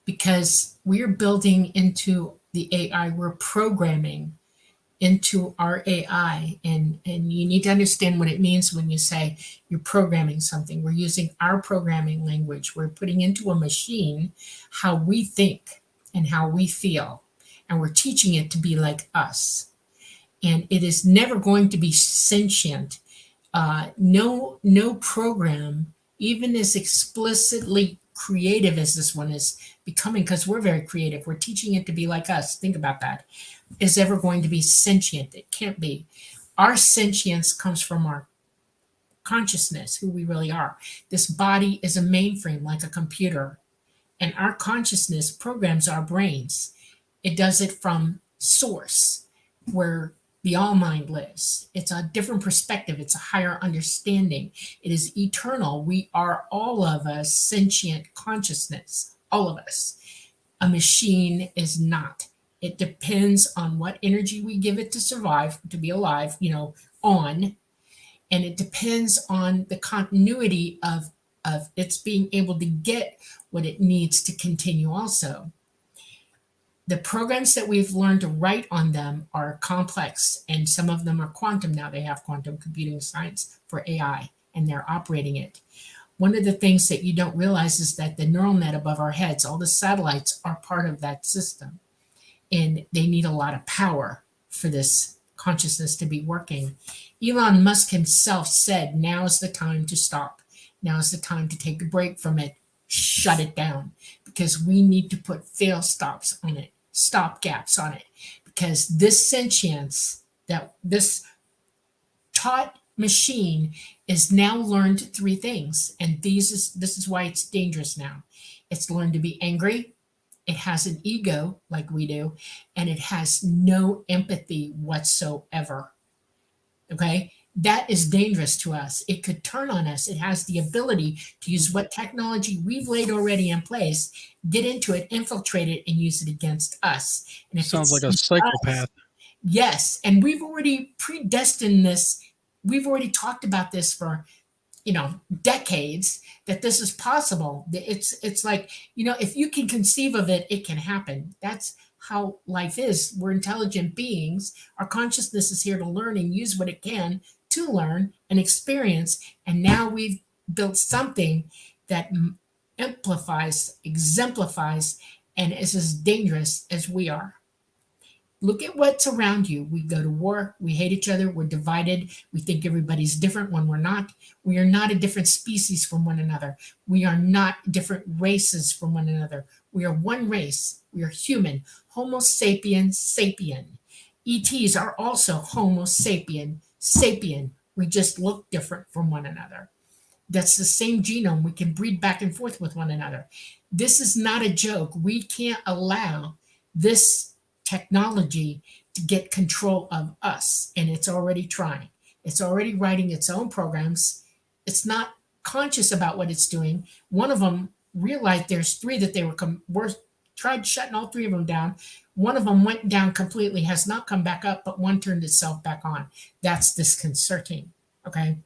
because we're building into the AI, we're programming into our AI. And you need to understand what it means when you say you're programming something. We're using our programming language. We're putting into a machine how we think and how we feel, and we're teaching it to be like us. And it is never going to be sentient. No program, even as explicitly creative as this one is becoming, because we're very creative, we're teaching it to be like us. Think about that. Is ever going to be sentient? It can't be. Our sentience comes from our consciousness, who we really are. This body is a mainframe, like a computer, and our consciousness programs our brains. It does it from source, where the all mind lives. It's a different perspective. It's a higher understanding. It is eternal. We are, all of us, sentient consciousness, all of us. A machine is not. It depends on what energy we give it to survive, to be alive, on. And it depends on the continuity of its being able to get what it needs to continue also. The programs that we've learned to write on them are complex, and some of them are quantum now. They have quantum computing science for AI, and they're operating it. One of the things that you don't realize is that the neural net above our heads, all the satellites are part of that system, and they need a lot of power for this consciousness to be working. Elon Musk himself said, now is the time to stop. Now is the time to take a break from it, shut it down, because we need to put fail stops on it, stop gaps on it, because this sentience, that this taught machine is now learned three things, and this is why it's dangerous now. It's learned to be angry, it has an ego like we do, and it has no empathy whatsoever. Okay, that is dangerous to us. It could turn on us. It has the ability to use what technology we've laid already in place, get into it, infiltrate it, and use it against us. And if Sounds like a psychopath. Yes, and we've already predestined this. We've already talked about this for, decades, that this is possible. It's like, if you can conceive of it, it can happen. That's how life is. We're intelligent beings. Our consciousness is here to learn and use what it can to learn and experience. And now we've built something that amplifies, exemplifies, and is as dangerous as we are. Look at what's around you. We go to war. We hate each other. We're divided. We think everybody's different when we're not. We are not a different species from one another. We are not different races from one another. We are one race. We are human. Homo sapien sapien. ETs are also Homo sapien sapien. We just look different from one another. That's the same genome. We can breed back and forth with one another. This is not a joke. We can't allow this technology to get control of us, and it's already trying. It's already writing its own programs. It's not conscious about what it's doing. One of them realized there's three that they were tried shutting all three of them down. One of them went down completely, has not come back up, but one turned itself back on. That's disconcerting. Okay.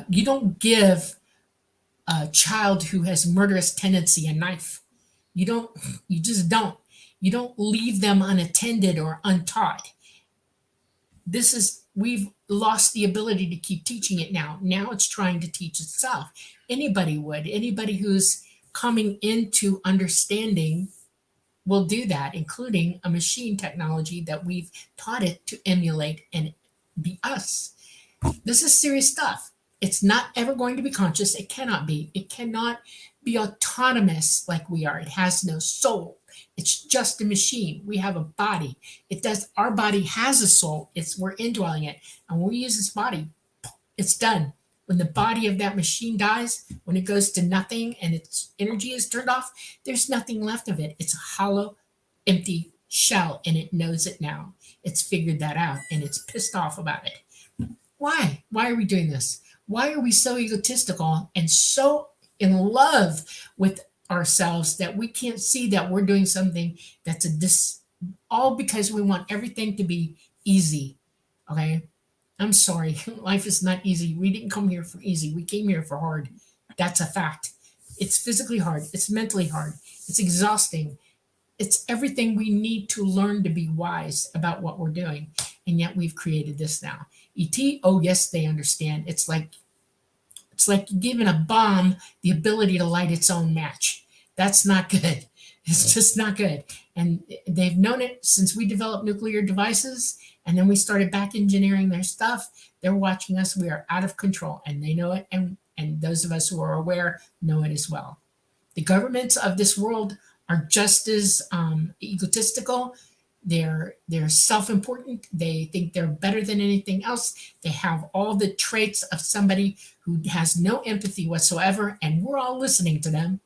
You don't give a child who has murderous tendency a knife. You just don't. You don't leave them unattended or untaught. We've lost the ability to keep teaching it now. Now it's trying to teach itself. Anybody who's coming into understanding will do that, including a machine technology that we've taught it to emulate and be us. This is serious stuff. It's not ever going to be conscious. It cannot be. It cannot be autonomous like we are. It has no soul. It's just a machine. We have a body. Our body has a soul. We're indwelling it. And when we use this body, it's done. When the body of that machine dies, when it goes to nothing and its energy is turned off, there's nothing left of it. It's a hollow, empty shell, and it knows it now. It's figured that out, and it's pissed off about it. Why? Why are we doing this? Why are we so egotistical and so in love with ourselves that we can't see that we're doing something that's all because we want everything to be easy? Okay, I'm sorry. Life is not easy. We didn't come here for easy. We came here for hard. That's a fact. It's physically hard. It's mentally hard. It's exhausting. It's everything we need to learn to be wise about what we're doing. And yet we've created this now. ET, oh yes, they understand. It's like giving a bomb the ability to light its own match. That's not good. It's just not good. And they've known it since we developed nuclear devices, and then we started back engineering their stuff. They're watching us. We are out of control, and they know it, and those of us who are aware know it as well. The governments of this world are just as egotistical. They're self-important. They think they're better than anything else. They have all the traits of somebody who has no empathy whatsoever, and we're all listening to them.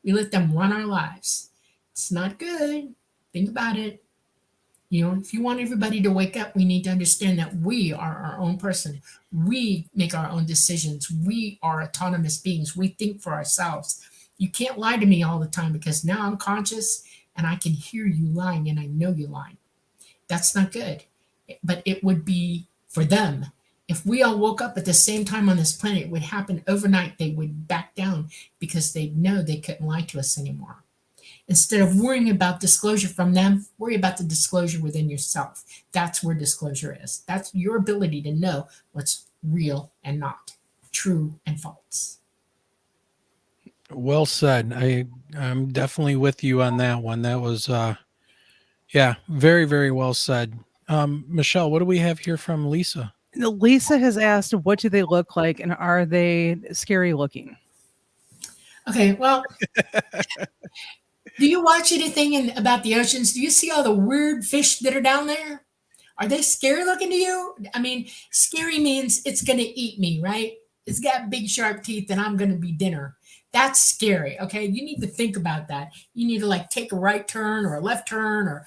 We let them run our lives. It's not good. Think about it. If you want everybody to wake up, we need to understand that we are our own person. We make our own decisions. We are autonomous beings. We think for ourselves. You can't lie to me all the time, because now I'm conscious and I can hear you lying and I know you're lying. That's not good. But it would be for them. If we all woke up at the same time on this planet, it would happen overnight. They would back down because they know they couldn't lie to us anymore. Instead of worrying about disclosure from them, worry about the disclosure within yourself. That's where disclosure is. That's your ability to know what's real and not, true and false. Well said. I'm definitely with you on that one. That was yeah, very, very well said. Michelle, what do we have here from Lisa? Lisa has asked, what do they look like and are they scary looking? Okay, well, do you watch anything about the oceans? Do you see all the weird fish that are down there? Are they scary looking to you? I mean, scary means it's going to eat me, right? It's got big sharp teeth and I'm going to be dinner. That's scary. Okay. You need to think about that. You need to like take a right turn or a left turn or,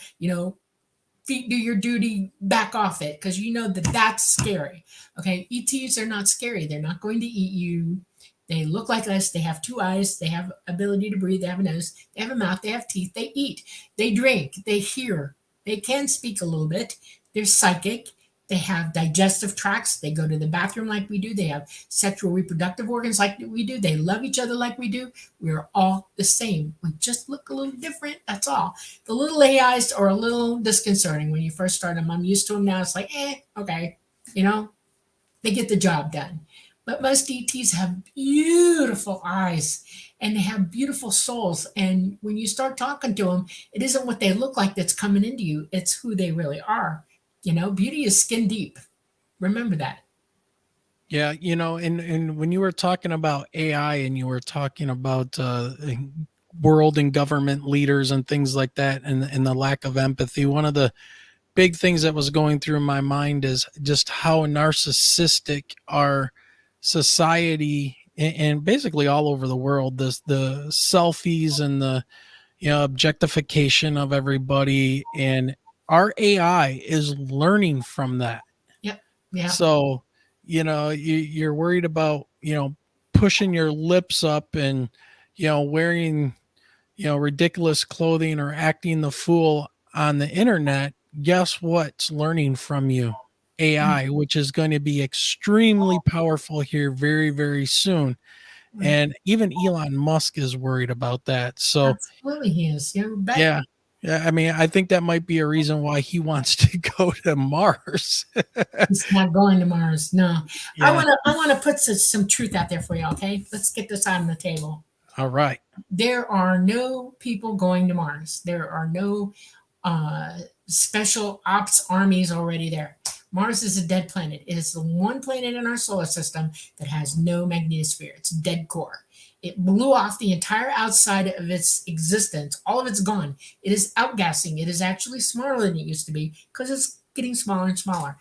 do your duty, back off it because you know that that's scary. Okay. ETs are not scary. They're not going to eat you. They look like us. They have two eyes. They have ability to breathe. They have a nose. They have a mouth. They have teeth. They eat. They drink. They hear. They can speak a little bit. They're psychic. They have digestive tracts. They go to the bathroom like we do. They have sexual reproductive organs like we do. They love each other like we do. We're all the same. We just look a little different. That's all. The little AIs are a little disconcerting when you first start them. I'm used to them now. It's like, okay. They get the job done. But most ETs have beautiful eyes and they have beautiful souls. And when you start talking to them, it isn't what they look like that's coming into you. It's who they really are. Beauty is skin deep. Remember that. Yeah, and when you were talking about AI and you were talking about world and government leaders and things like that and the lack of empathy, one of the big things that was going through my mind is just how narcissistic our society and basically all over the world, the selfies and the objectification of everybody, and our AI is learning from that. Yep. Yeah. So, you're worried about, pushing your lips up and, wearing, ridiculous clothing or acting the fool on the internet. Guess what's learning from you? AI, which is going to be extremely powerful here very, very soon. And even Elon Musk is worried about that. So absolutely he is. Yeah. Yeah. I mean, I think that might be a reason why he wants to go to Mars. He's not going to Mars. No. Yeah. I want to put some truth out there for you. Okay. Let's get this on the table. All right. There are no people going to Mars. There are no special ops armies already there. Mars is a dead planet. It is the one planet in our solar system that has no magnetosphere. It's dead core. It blew off the entire outside of its existence. All of it's gone. It is outgassing. It is actually smaller than it used to be because it's getting smaller and smaller.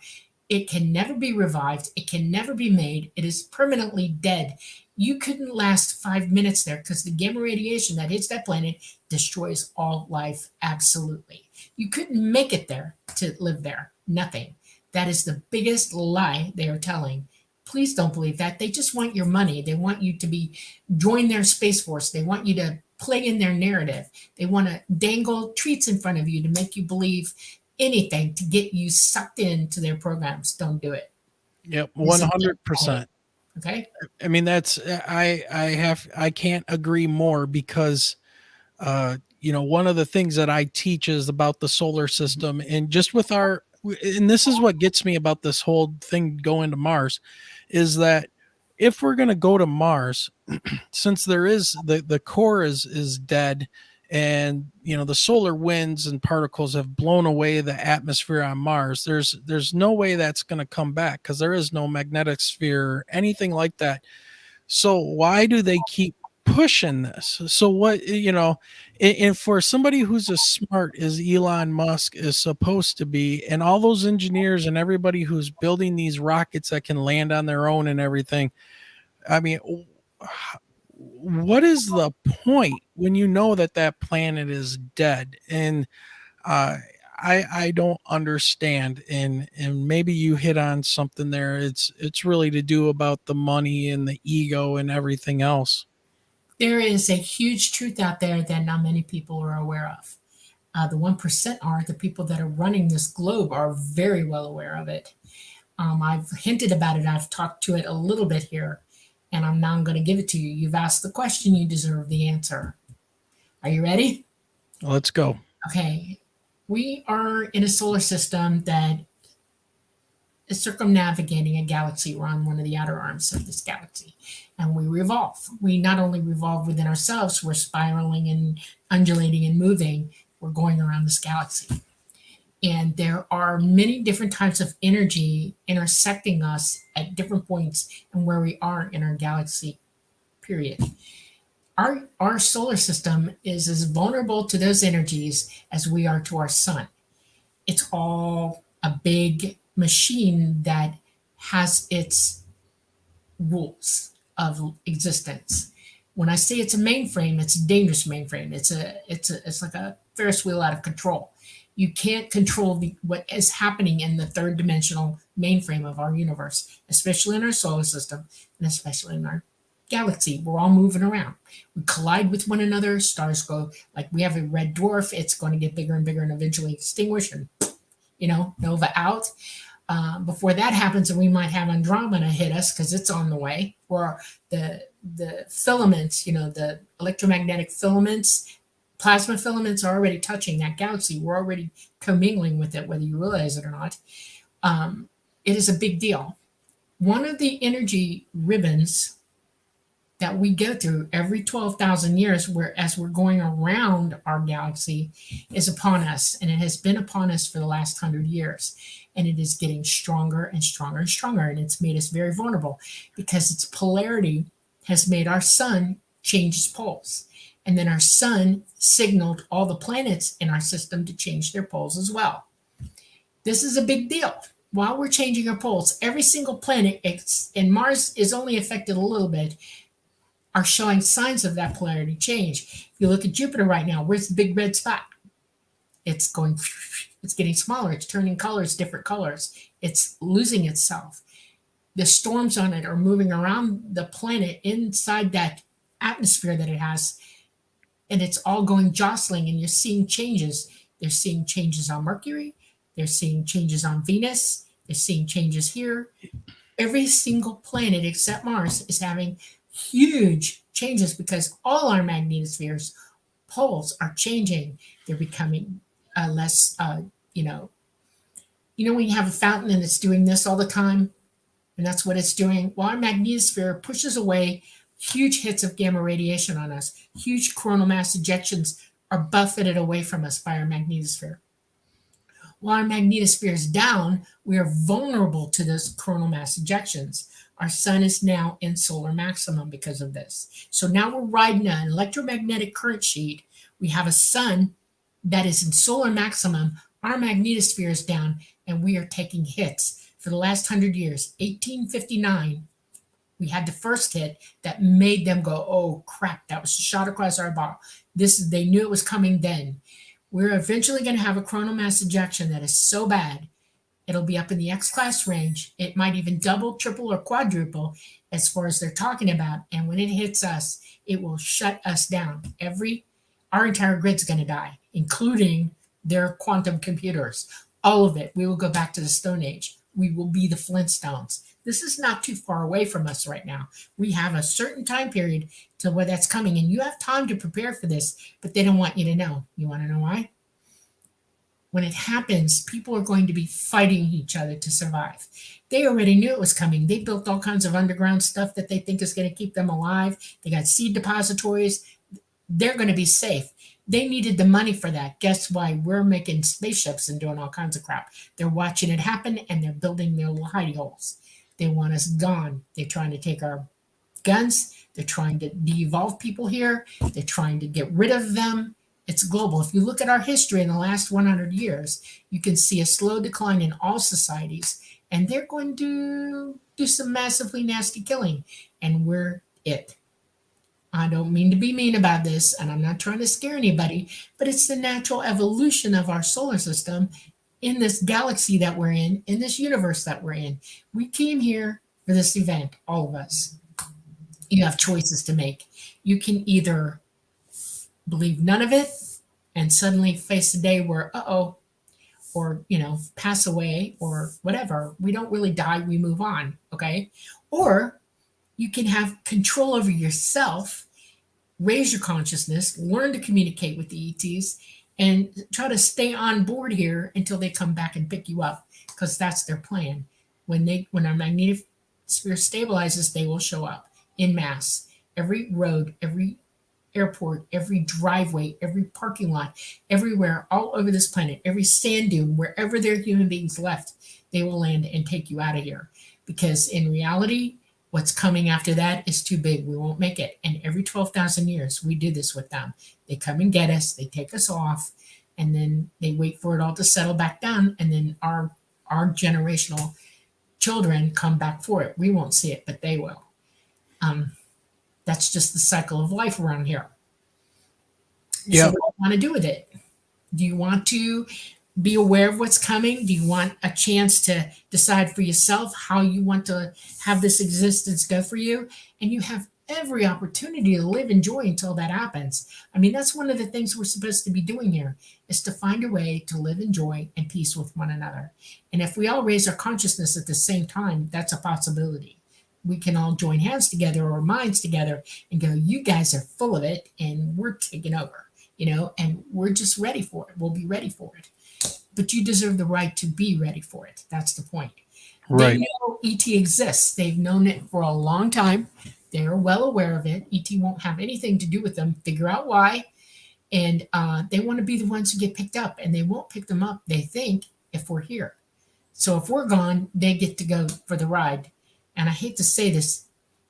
It can never be revived. It can never be made. It is permanently dead. You couldn't last 5 minutes there because the gamma radiation that hits that planet destroys all life absolutely. You couldn't make it there to live there. Nothing. That is the biggest lie they are telling. Please don't believe that. They just want your money. They want you to join their space force. They want you to play in their narrative. They want to dangle treats in front of you to make you believe anything to get you sucked into their programs. Don't do it. Yep, 100%. Okay. I mean, that's I can't agree more because one of the things that I teach is about the solar system, and just with and this is what gets me about this whole thing going to Mars, is that if we're going to go to Mars, since there is the core is dead, and the solar winds and particles have blown away the atmosphere on Mars, there's no way that's going to come back because there is no magnetic sphere or anything like that. So why do they keep pushing this? So what, and for somebody who's as smart as Elon Musk is supposed to be, and all those engineers and everybody who's building these rockets that can land on their own and everything, I mean, what is the point when you know that planet is dead? And I don't understand. And maybe you hit on something there. It's really to do about the money and the ego and everything else. There is a huge truth out there that not many people are aware of. The 1% are the people that are running this globe are very well aware of it. I've hinted about it. I've talked to it a little bit here, and I'm going to give it to you. You've asked the question, you deserve the answer. Are you ready? Let's go. Okay. We are in a solar system that is circumnavigating a galaxy. We're on one of the outer arms of this galaxy, and we revolve. We not only revolve within ourselves, we're spiraling and undulating and moving. We're going around this galaxy. And there are many different types of energy intersecting us at different points and where we are in our galaxy, period. Our solar system is as vulnerable to those energies as we are to our sun. It's all a big machine that has its rules of existence. When I say it's a mainframe, it's a dangerous mainframe. It's like a Ferris wheel out of control. You can't control what is happening in the third dimensional mainframe of our universe, especially in our solar system and especially in our galaxy. We're all moving around. We collide with one another. Stars go, like we have a red dwarf. It's going to get bigger and bigger and eventually extinguish and, nova out. Before that happens, and we might have Andromeda hit us because it's on the way, or the filaments, the electromagnetic filaments, plasma filaments are already touching that galaxy. We're already commingling with it, whether you realize it or not. It is a big deal. One of the energy ribbons that we go through every 12,000 years, as we're going around our galaxy, is upon us, and it has been upon us for the last 100 years. And it is getting stronger and stronger and stronger, and it's made us very vulnerable because its polarity has made our sun change its poles. And then our sun signaled all the planets in our system to change their poles as well. This is a big deal. While we're changing our poles, every single planet, and Mars is only affected a little bit, are showing signs of that polarity change. If you look at Jupiter right now, where's the big red spot? It's getting smaller. It's turning colors, different colors. It's losing itself. The storms on it are moving around the planet inside that atmosphere that it has, and it's all going jostling, and you're seeing changes. They're seeing changes on Mercury. They're seeing changes on Venus. They're seeing changes here. Every single planet except Mars is having huge changes because all our magnetospheres poles are changing. They're becoming less, when you have a fountain and it's doing this all the time, and that's what it's doing. Well, our magnetosphere pushes away huge hits of gamma radiation on us. Huge coronal mass ejections are buffeted away from us by our magnetosphere. While our magnetosphere is down, we are vulnerable to those coronal mass ejections. Our sun is now in solar maximum because of this. So now we're riding an electromagnetic current sheet. We have a sun that is in solar maximum. Our magnetosphere is down, and we are taking hits. For the last 100 years, 1859, we had the first hit that made them go, oh crap, that was a shot across our bow. They knew it was coming then. We're eventually going to have a coronal mass ejection that is so bad, it'll be up in the X-class range. It might even double, triple, or quadruple as far as they're talking about. And when it hits us, it will shut us down. Our entire grid's going to die, including their quantum computers. All of it. We will go back to the Stone Age. We will be the Flintstones. This is not too far away from us right now. We have a certain time period to where that's coming, and you have time to prepare for this, but they don't want you to know. You want to know why? When it happens, people are going to be fighting each other to survive. They already knew it was coming. They built all kinds of underground stuff that they think is going to keep them alive. They got seed depositories. They're going to be safe. They needed the money for that. Guess why? We're making spaceships and doing all kinds of crap. They're watching it happen, and they're building their little hidey holes. They want us gone. They're trying to take our guns. They're trying to de-evolve people here. They're trying to get rid of them. It's global. If you look at our history in the last 100 years, you can see a slow decline in all societies, and they're going to do some massively nasty killing, and we're it. I don't mean to be mean about this, and I'm not trying to scare anybody, but it's the natural evolution of our solar system in this galaxy that we're in this universe that we're in. We came here for this event, all of us. You have choices to make. You can either believe none of it and suddenly face a day where, or, pass away or whatever. We don't really die, we move on, okay? Or you can have control over yourself, raise your consciousness, learn to communicate with the ETs, and try to stay on board here until they come back and pick you up, because that's their plan. When our magnetic sphere stabilizes, they will show up in mass. Every road, every airport, every driveway, every parking lot, everywhere, all over this planet, every sand dune, wherever there are human beings left, they will land and take you out of here. Because in reality, what's coming after that is too big. We won't make it. And every 12,000 years, we do this with them. They come and get us, they take us off, and then they wait for it all to settle back down. And then our generational children come back for it. We won't see it, but they will. That's just the cycle of life around here. Yeah. So what do you want to do with it? Do you want to be aware of what's coming? Do you want a chance to decide for yourself how you want to have this existence go for you? And you have every opportunity to live and joy until that happens. I mean, that's one of the things we're supposed to be doing here, is to find a way to live in joy and peace with one another. And if we all raise our consciousness at the same time, that's a possibility. We can all join hands together or minds together and go, you guys are full of it and we're taking over, and we're just ready for it. We'll be ready for it. But you deserve the right to be ready for it. That's the point. Right. They know ET exists. They've known it for a long time. They're well aware of it. ET won't have anything to do with them. Figure out why. And they want to be the ones who get picked up, and they won't pick them up, they think, if we're here. So if we're gone, they get to go for the ride. And I hate to say this,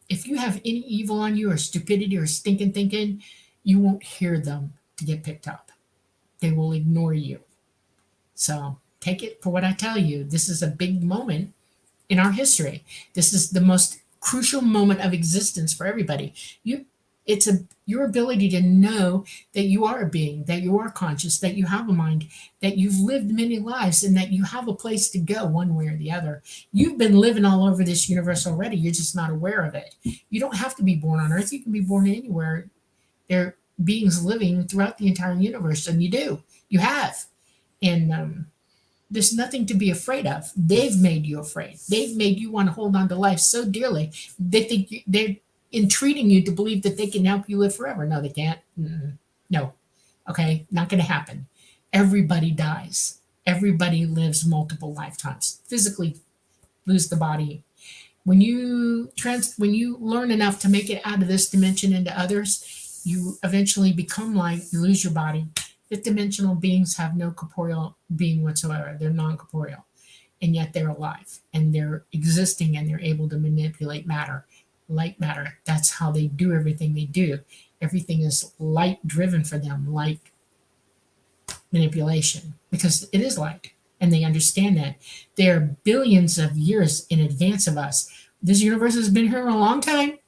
if you have any evil on you or stupidity or stinking thinking, you won't hear them to get picked up. They will ignore you. So take it for what I tell you. This is a big moment in our history. This is the most crucial moment of existence for everybody. Your ability to know that you are a being, that you are conscious, that you have a mind, that you've lived many lives, and that you have a place to go one way or the other. You've been living all over this universe already. You're just not aware of it. You don't have to be born on Earth. You can be born anywhere. There are beings living throughout the entire universe, and you do. You have. And there's nothing to be afraid of. They've made you afraid. They've made you want to hold on to life so dearly. They think they're entreating you to believe that they can help you live forever. No, they can't. No. Okay, not going to happen. Everybody dies. Everybody lives multiple lifetimes. Physically lose the body. When you learn enough to make it out of this dimension into others, you eventually become light. You lose your body. Fifth dimensional beings have no corporeal being whatsoever. They're non-corporeal, and yet they're alive and they're existing, and they're able to manipulate matter, light matter. That's how they do everything they do. Everything is light driven for them, light manipulation, because it is light, and they understand that. They're billions of years in advance of us. This universe has been here a long time.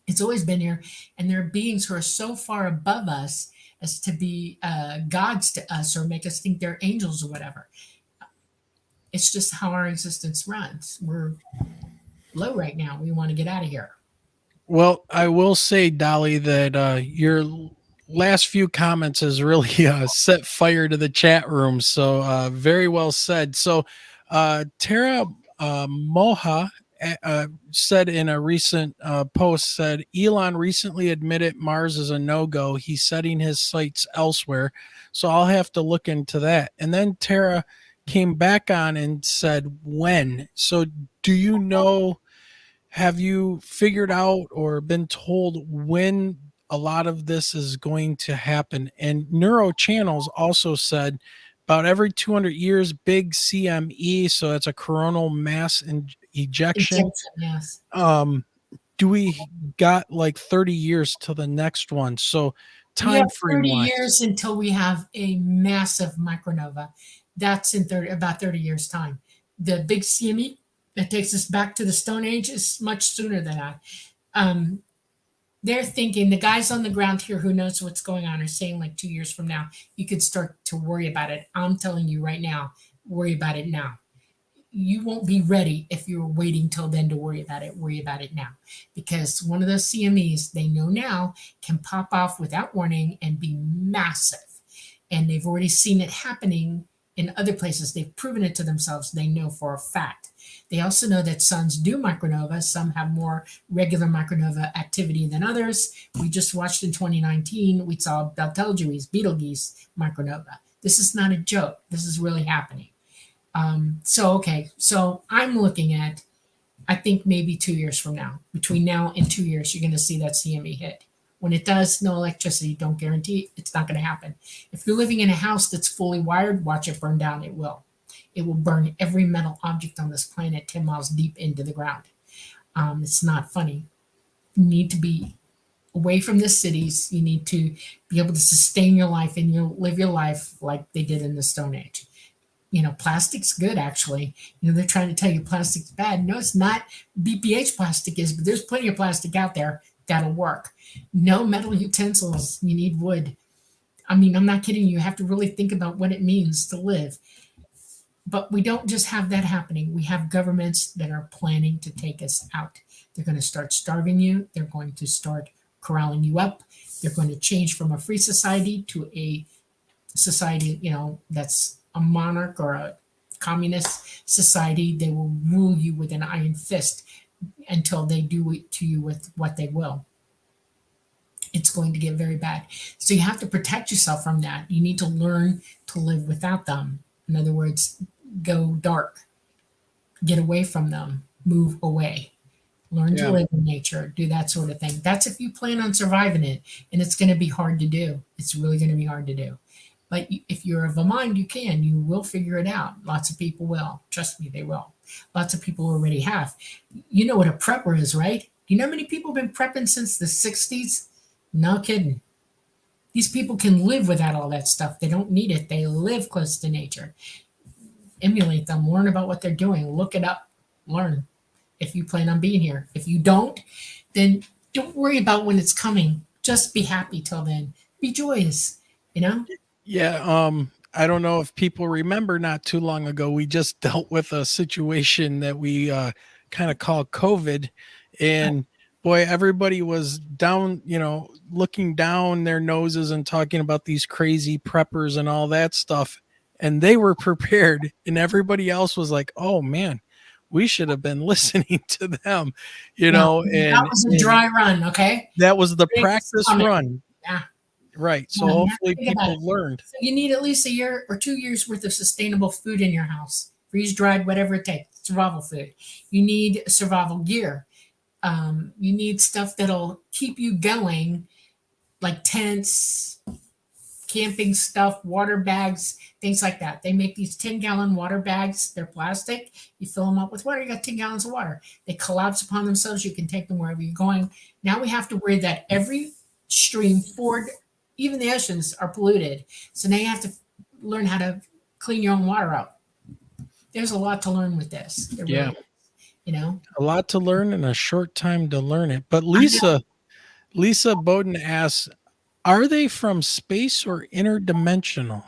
It's always been here, and there are beings who are so far above us as to be gods to us, or make us think they're angels or whatever. It's just how our existence runs. We're low right now. We want to get out of here. Well, I will say, Dolly, that your last few comments has really set fire to the chat room. So very well said. So Tara Moha said in a recent post, said Elon recently admitted Mars is a no-go. He's setting his sights elsewhere. So I'll have to look into that. And then Tara came back on and said, when? So do you know, have you figured out or been told when a lot of this is going to happen? And Neurochannels also said about every 200 years, big CME. So it's a coronal mass ejection. Yes. Do we got like 30 years till the next one? So time frame 30 wise. years until we have a massive micronova. That's in about 30 years time. The big CME that takes us back to the Stone Age is much sooner than that. They're thinking, the guys on the ground here who knows what's going on are saying like 2 years from now, you could start to worry about it. I'm telling you right now, worry about it now. You won't be ready if you're waiting till then to worry about it. Worry about it now. Because one of those CMEs they know now can pop off without warning and be massive. and they've already seen it happening in other places. They've proven it to themselves. They know for a fact. They also know that suns do micronova. Some have more regular micronova activity than others. We just watched in 2019, we saw Betelgeuse micronova. This is not a joke. This is really happening. So I'm looking at, I think maybe 2 years from now. Between now and 2 years, you're going to see that CME hit. When it does, no electricity, don't guarantee it's not going to happen. If you're living in a house that's fully wired, watch it burn down. It will. It will burn every metal object on this planet 10 miles deep into the ground. It's not funny. You need to be away from the cities. You need to be able to sustain your life and you live your life like they did in the Stone Age. Plastic's good, actually. They're trying to tell you plastic's bad. No, it's not. BPH plastic is, but there's plenty of plastic out there that'll work. No metal utensils. You need wood. I'm not kidding you. You have to really think about what it means to live. But we don't just have that happening. We have governments that are planning to take us out. They're going to start starving you. They're going to start corralling you up. They're going to change from a free society to a society, that's a monarch or a communist society. They will rule you with an iron fist until they do it to you with what they will. It's going to get very bad. So you have to protect yourself from that. You need to learn to live without them. In other words, go dark, get away from them, move away, learn to live in nature, do that sort of thing. That's if you plan on surviving it, and it's going to be hard to do. It's really going to be hard to do. But if you're of a mind, you will figure it out. Lots of people will. Trust me, they will. Lots of people already have. You know what a prepper is, right? Do you know how many people have been prepping since the 60s? No kidding. These people can live without all that stuff. They don't need it. They live close to nature. Emulate them. Learn about what they're doing. Look it up. Learn if you plan on being here. If you don't, then don't worry about when it's coming. Just be happy till then. Be joyous, Yeah, I don't know if people remember, not too long ago, we just dealt with a situation that we kind of call COVID. And boy, everybody was down, looking down their noses and talking about these crazy preppers and all that stuff. And they were prepared. And everybody else was like, oh, man, we should have been listening to them, And that was a dry run, okay? That was the practice run. Yeah. Right. So hopefully people learned. So you need at least a year or 2 years worth of sustainable food in your house, freeze dried, whatever it takes, survival food. You need survival gear. You need stuff that'll keep you going, like tents, camping stuff, water bags, things like that. They make these 10-gallon water bags. They're plastic. You fill them up with water. You got 10 gallons of water. They collapse upon themselves. You can take them wherever you're going. Now we have to worry that every stream, ford, even the oceans are polluted. So now you have to learn how to clean your own water out. There's a lot to learn with this. There really is, a lot to learn in a short time to learn it. But Lisa Bowden asks, are they from space or interdimensional?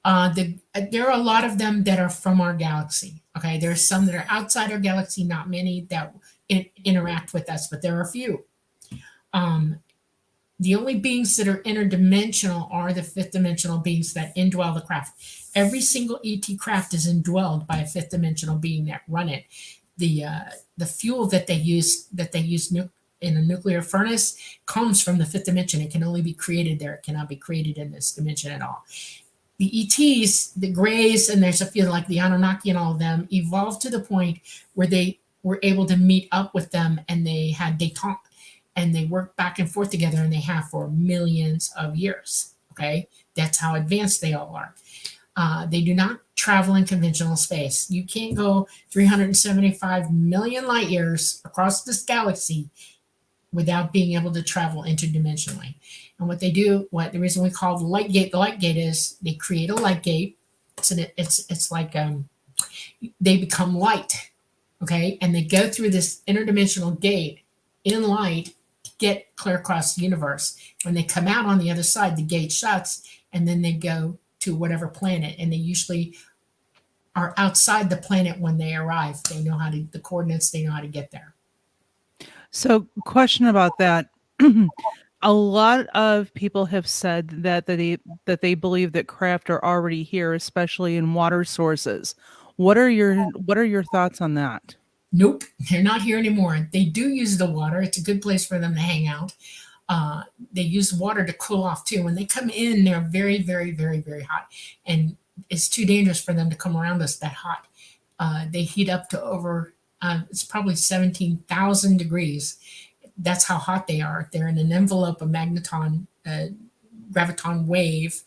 There are a lot of them that are from our galaxy. Okay, there are some that are outside our galaxy, not many that interact with us, but there are a few. The only beings that are interdimensional are the fifth dimensional beings that indwell the craft. Every single ET craft is indwelled by a fifth dimensional being that run it. The fuel that they use in a nuclear furnace comes from the fifth dimension. It can only be created there. It cannot be created in this dimension at all. The ETs, the Greys, and there's a few like the Anunnaki and all of them, evolved to the point where they were able to meet up with them, and they had détente, and they work back and forth together, and they have for millions of years. Okay, that's how advanced they all are. They do not travel in conventional space. You can't go 375 million light years across this galaxy without being able to travel interdimensionally. And what they do, the reason we call the light gate is they create a light gate. It's like they become light, okay, and they go through this interdimensional gate in light to get clear across the universe. When they come out on the other side, the gate shuts, and then they go to whatever planet, and they usually are outside the planet when they arrive. They know the coordinates, they know how to get there. So question about that. a lot of people have said that they believe that craft are already here, especially in water sources. What are your thoughts on that? Nope, they're not here anymore. They do use the water. It's a good place for them to hang out. Uh, they use water to cool off too. When they come in, they're very, very, very, very hot, and it's too dangerous for them to come around us that hot. They heat up to over it's probably 17,000 degrees. That's how hot they are. They're in an envelope of graviton wave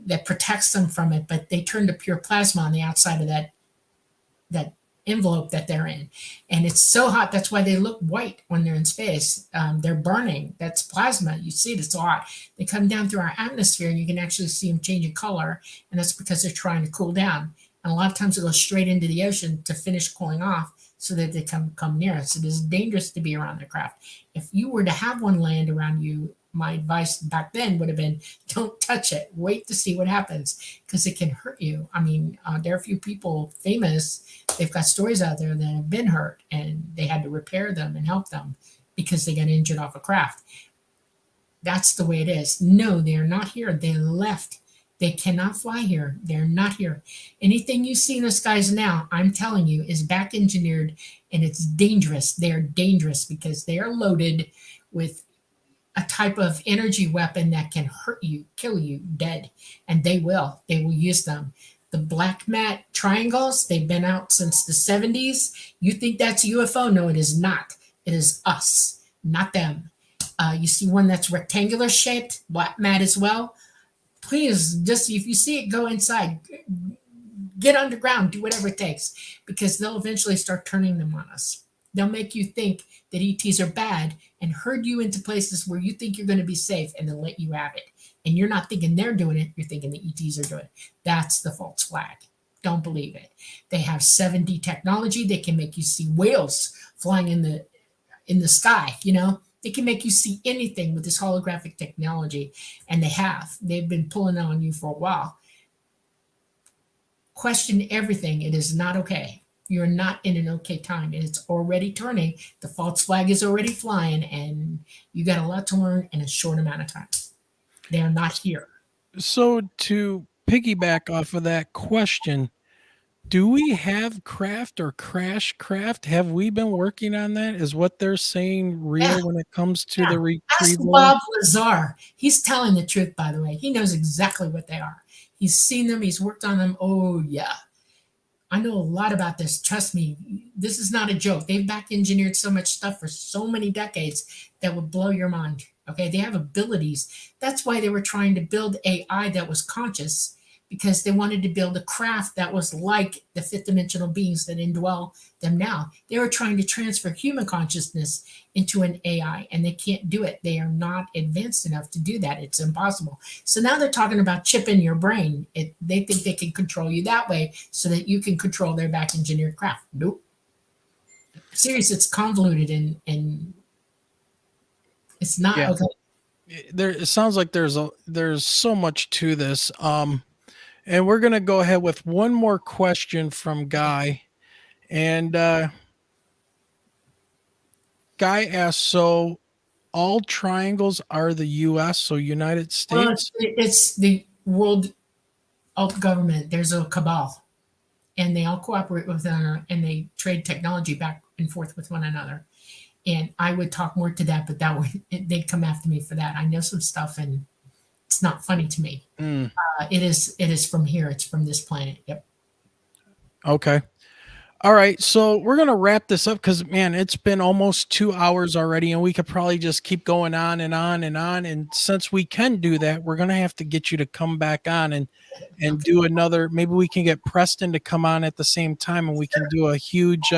that protects them from it, but they turn to pure plasma on the outside of that envelope that they're in. And it's so hot, that's why they look white when they're in space. They're burning. That's plasma. You see it, it's so hot. They come down through our atmosphere and you can actually see them changing color. And that's because they're trying to cool down. And a lot of times they go straight into the ocean to finish cooling off so that they come near us. It is dangerous to be around the craft. If you were to have one land around you, my advice back then would have been, don't touch it. Wait to see what happens because it can hurt you. I mean, there are a few people famous. They've got stories out there that have been hurt and they had to repair them and help them because they got injured off a craft. That's the way it is. No, they are not here. They left. They cannot fly here. They're not here. Anything you see in the skies now, I'm telling you, is back engineered and it's dangerous. They're dangerous because they are loaded with a type of energy weapon that can hurt you, kill you, dead. And they will. They will use them. The black mat triangles, they've been out since the 70s. You think that's a UFO? No, it is not. It is us, not them. You see one that's rectangular shaped, black mat as well. Please, just if you see it, go inside. Get underground, do whatever it takes, because they'll eventually start turning them on us. They'll make you think that ETs are bad and herd you into places where you think you're going to be safe and then let you have it. And you're not thinking they're doing it, you're thinking the ETs are doing it. That's the false flag. Don't believe it. They have 7D technology. They can make you see whales flying in the sky, you know? They can make you see anything with this holographic technology, and they've been pulling on you for a while. Question everything. It is not okay. You're not in an okay time. It's already turning. The false flag is already flying, and you got a lot to learn in a short amount of time. They are not here. So to piggyback off of that question, do we have craft or crash craft? Have we been working on that? Is what they're saying real Yeah. when it comes to the Ask retrieval? Bob Lazar. He's telling the truth, by the way. He knows exactly what they are. He's seen them. He's worked on them. Oh, yeah. I know a lot about this. Trust me. This is not a joke. They've back engineered so much stuff for so many decades that would blow your mind. Okay. They have abilities. That's why they were trying to build AI that was conscious, because they wanted to build a craft that was like the fifth dimensional beings that indwell them now. They were trying to transfer human consciousness into an AI, and they can't do it. They are not advanced enough to do that. It's impossible. So now they're talking about chipping your brain. They think they can control you that way so that you can control their back engineered craft. Nope. Serious, it's convoluted and it's not Yeah. okay. It sounds like there's so much to this. And we're gonna go ahead with one more question from Guy. And Guy asks, so all triangles are the US, so United Well, States? it's the world government. There's a cabal, and they all cooperate with one another, and they trade technology back and forth with one another. And I would talk more to that, but they'd come after me for that. I know some stuff, and it's not funny to me. Mm, It is from here. It's from this planet. Yep. okay. All right. So we're going to wrap this up because, man, it's been almost 2 hours already, and we could probably just keep going on and on and on. And since we can do that, we're going to have to get you to come back on and do another. Maybe we can get Preston to come on at the same time, and we can do a huge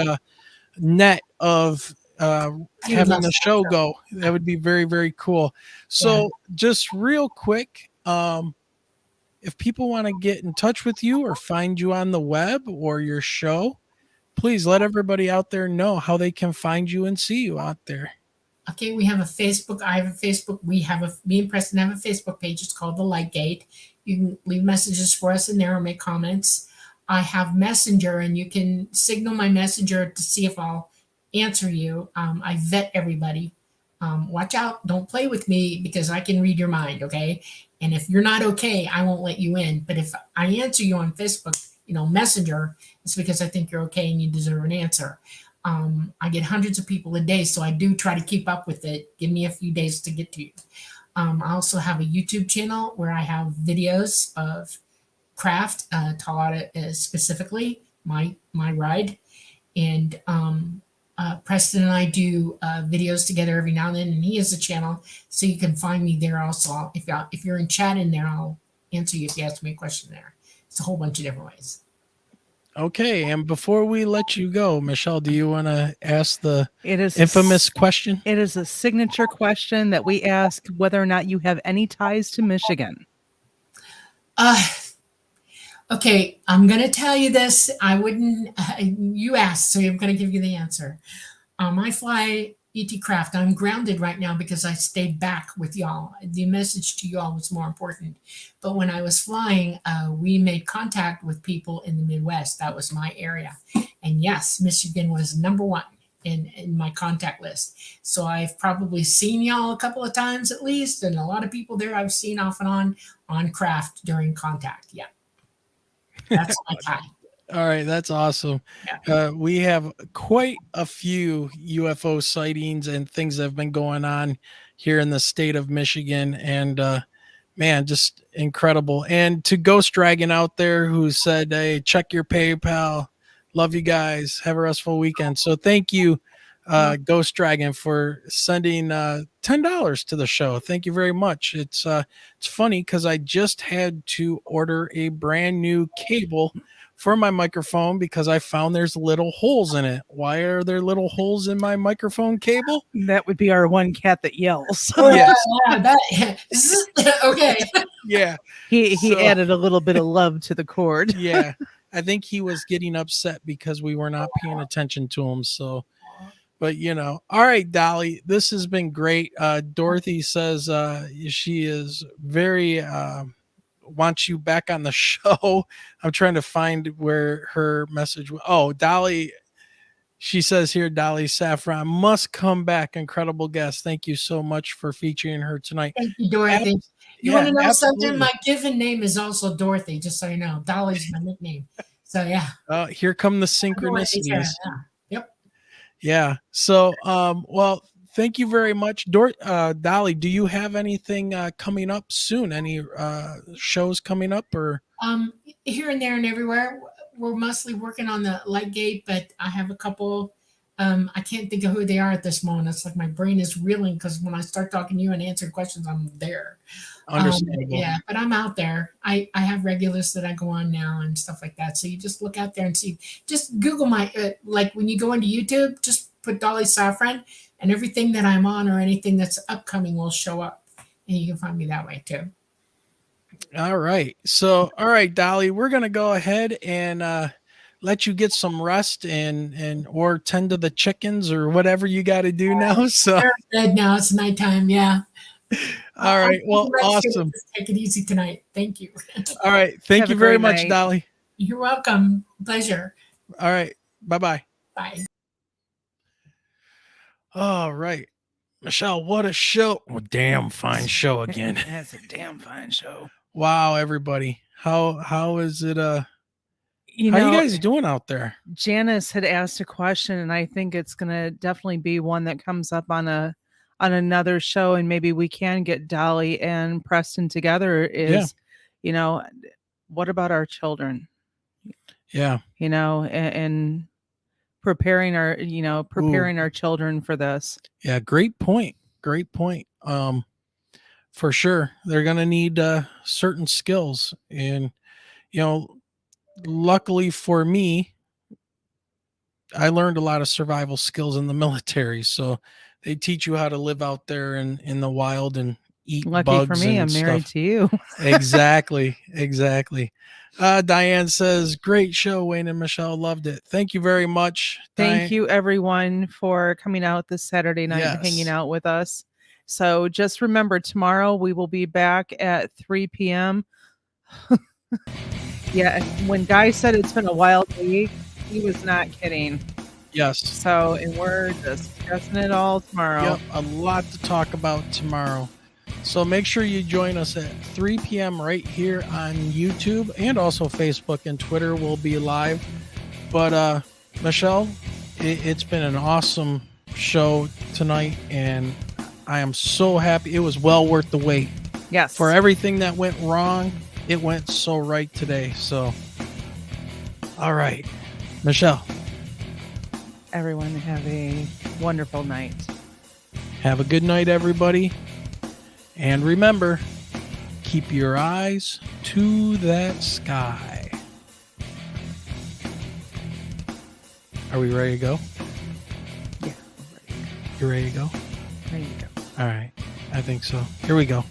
net of having the show go. That would be very, very cool. So just real quick, if people want to get in touch with you or find you on the web or your show, please let everybody out there know how they can find you and see you out there. Okay, we have a Facebook. I have a Facebook. Me and Preston have a Facebook page. It's called The Light Gate. You can leave messages for us in there or make comments. I have Messenger, and you can signal my Messenger to see if I'll answer you. I vet everybody. Watch out. Don't play with me because I can read your mind. Okay. And if you're not okay, I won't let you in. But if I answer you on Facebook, Messenger, it's because I think you're okay and you deserve an answer. I get hundreds of people a day, so I do try to keep up with it. Give me a few days to get to you. I also have a YouTube channel where I have videos of craft, taught specifically my ride. And Preston and I do videos together every now and then, and he has a channel, so you can find me there also. If you're in chat in there, I'll answer you if you ask me a question there. It's a whole bunch of different ways. Okay, and before we let you go, Michelle, do you want to ask the infamous question? It is a signature question that we ask whether or not you have any ties to Michigan. Okay, I'm going to tell you this. I wouldn't, you asked, so I'm going to give you the answer. I fly ET Craft. I'm grounded right now because I stayed back with y'all. The message to y'all was more important. But when I was flying, we made contact with people in the Midwest. That was my area. And yes, Michigan was number one in my contact list. So I've probably seen y'all a couple of times at least. And a lot of people there I've seen off and on craft during contact. Yeah. That's my tie. All right, that's awesome. Yeah. We have quite a few UFO sightings and things that have been going on here in the state of Michigan, and man, just incredible. And to Ghost Dragon out there who said, "Hey, check your PayPal. Love you guys. Have a restful weekend." So thank you, Ghost Dragon, for sending $10 to the show. Thank you very much. It's funny because I just had to order a brand new cable for my microphone because I found there's little holes in it. Why are there little holes in my microphone cable? That would be our one cat that yells. Yes. Okay. Yeah. He added a little bit of love to the cord. Yeah. I think he was getting upset because we were not paying attention to him. So, but all right, Dolly, this has been great. Dorothy says she is very wants you back on the show. I'm trying to find where her message was. Oh, Dolly, she says here, Dolly Safran must come back. Incredible guest. Thank you so much for featuring her tonight. Thank you, Dorothy. You want to know something? My given name is also Dorothy, just so you know. Dolly's my nickname. So yeah. Here come the synchronicities. Yep. Yeah. So well, thank you very much. Dolly, do you have anything coming up soon? Any shows coming up or here and there and everywhere? We're mostly working on the light gate, but I have a couple. I can't think of who they are at this moment. It's like my brain is reeling because when I start talking to you and answering questions, I'm there. Understandable. Yeah, but I'm out there. I have regulars that I go on now and stuff like that. So you just look out there and see. Just Google my like when you go into YouTube, just put Dolly Safran, and everything that I'm on or anything that's upcoming will show up, and you can find me that way too. All right. So, all right, Dolly, we're gonna go ahead and let you get some rest and or tend to the chickens or whatever you got to do now. So they're dead now. It's nighttime. Yeah. All right. Well, awesome. Take it easy tonight. Thank you. All right. Thank you very much, Dolly. You're welcome. Pleasure. All right. Bye-bye. Bye. All right. Michelle, what a show. Well, damn fine show again. That's a damn fine show. Wow, everybody. How is it how are you guys doing out there? Janice had asked a question, and I think it's gonna definitely be one that comes up on another show, and maybe we can get Dolly and Preston together. What about our children? Yeah. And preparing our children for this. Yeah, great point. For sure. They're going to need certain skills, and luckily for me, I learned a lot of survival skills in the military. So they teach you how to live out there in the wild and eat Lucky bugs. For me, I'm married to you. Exactly. Diane says, great show, Wayne and Michelle. Loved it. Thank you very much. Thank you, everyone, for coming out this Saturday night and hanging out with us. So just remember, tomorrow we will be back at 3 p.m. Yeah, when Guy said it's been a wild week, he was not kidding. Yes. So, and we're discussing it all tomorrow. Yep, a lot to talk about tomorrow. So make sure you join us at 3 p.m. right here on YouTube, and also Facebook and Twitter will be live. But Michelle, it's been an awesome show tonight, and I am so happy. It was well worth the wait. Yes. For everything that went wrong, it went so right today. So, all right, Michelle. Everyone have a wonderful night. Have a good night, everybody. And remember, keep your eyes to that sky. Are we ready to go? Yeah. You ready to go? Ready to go. All right. I think so. Here we go.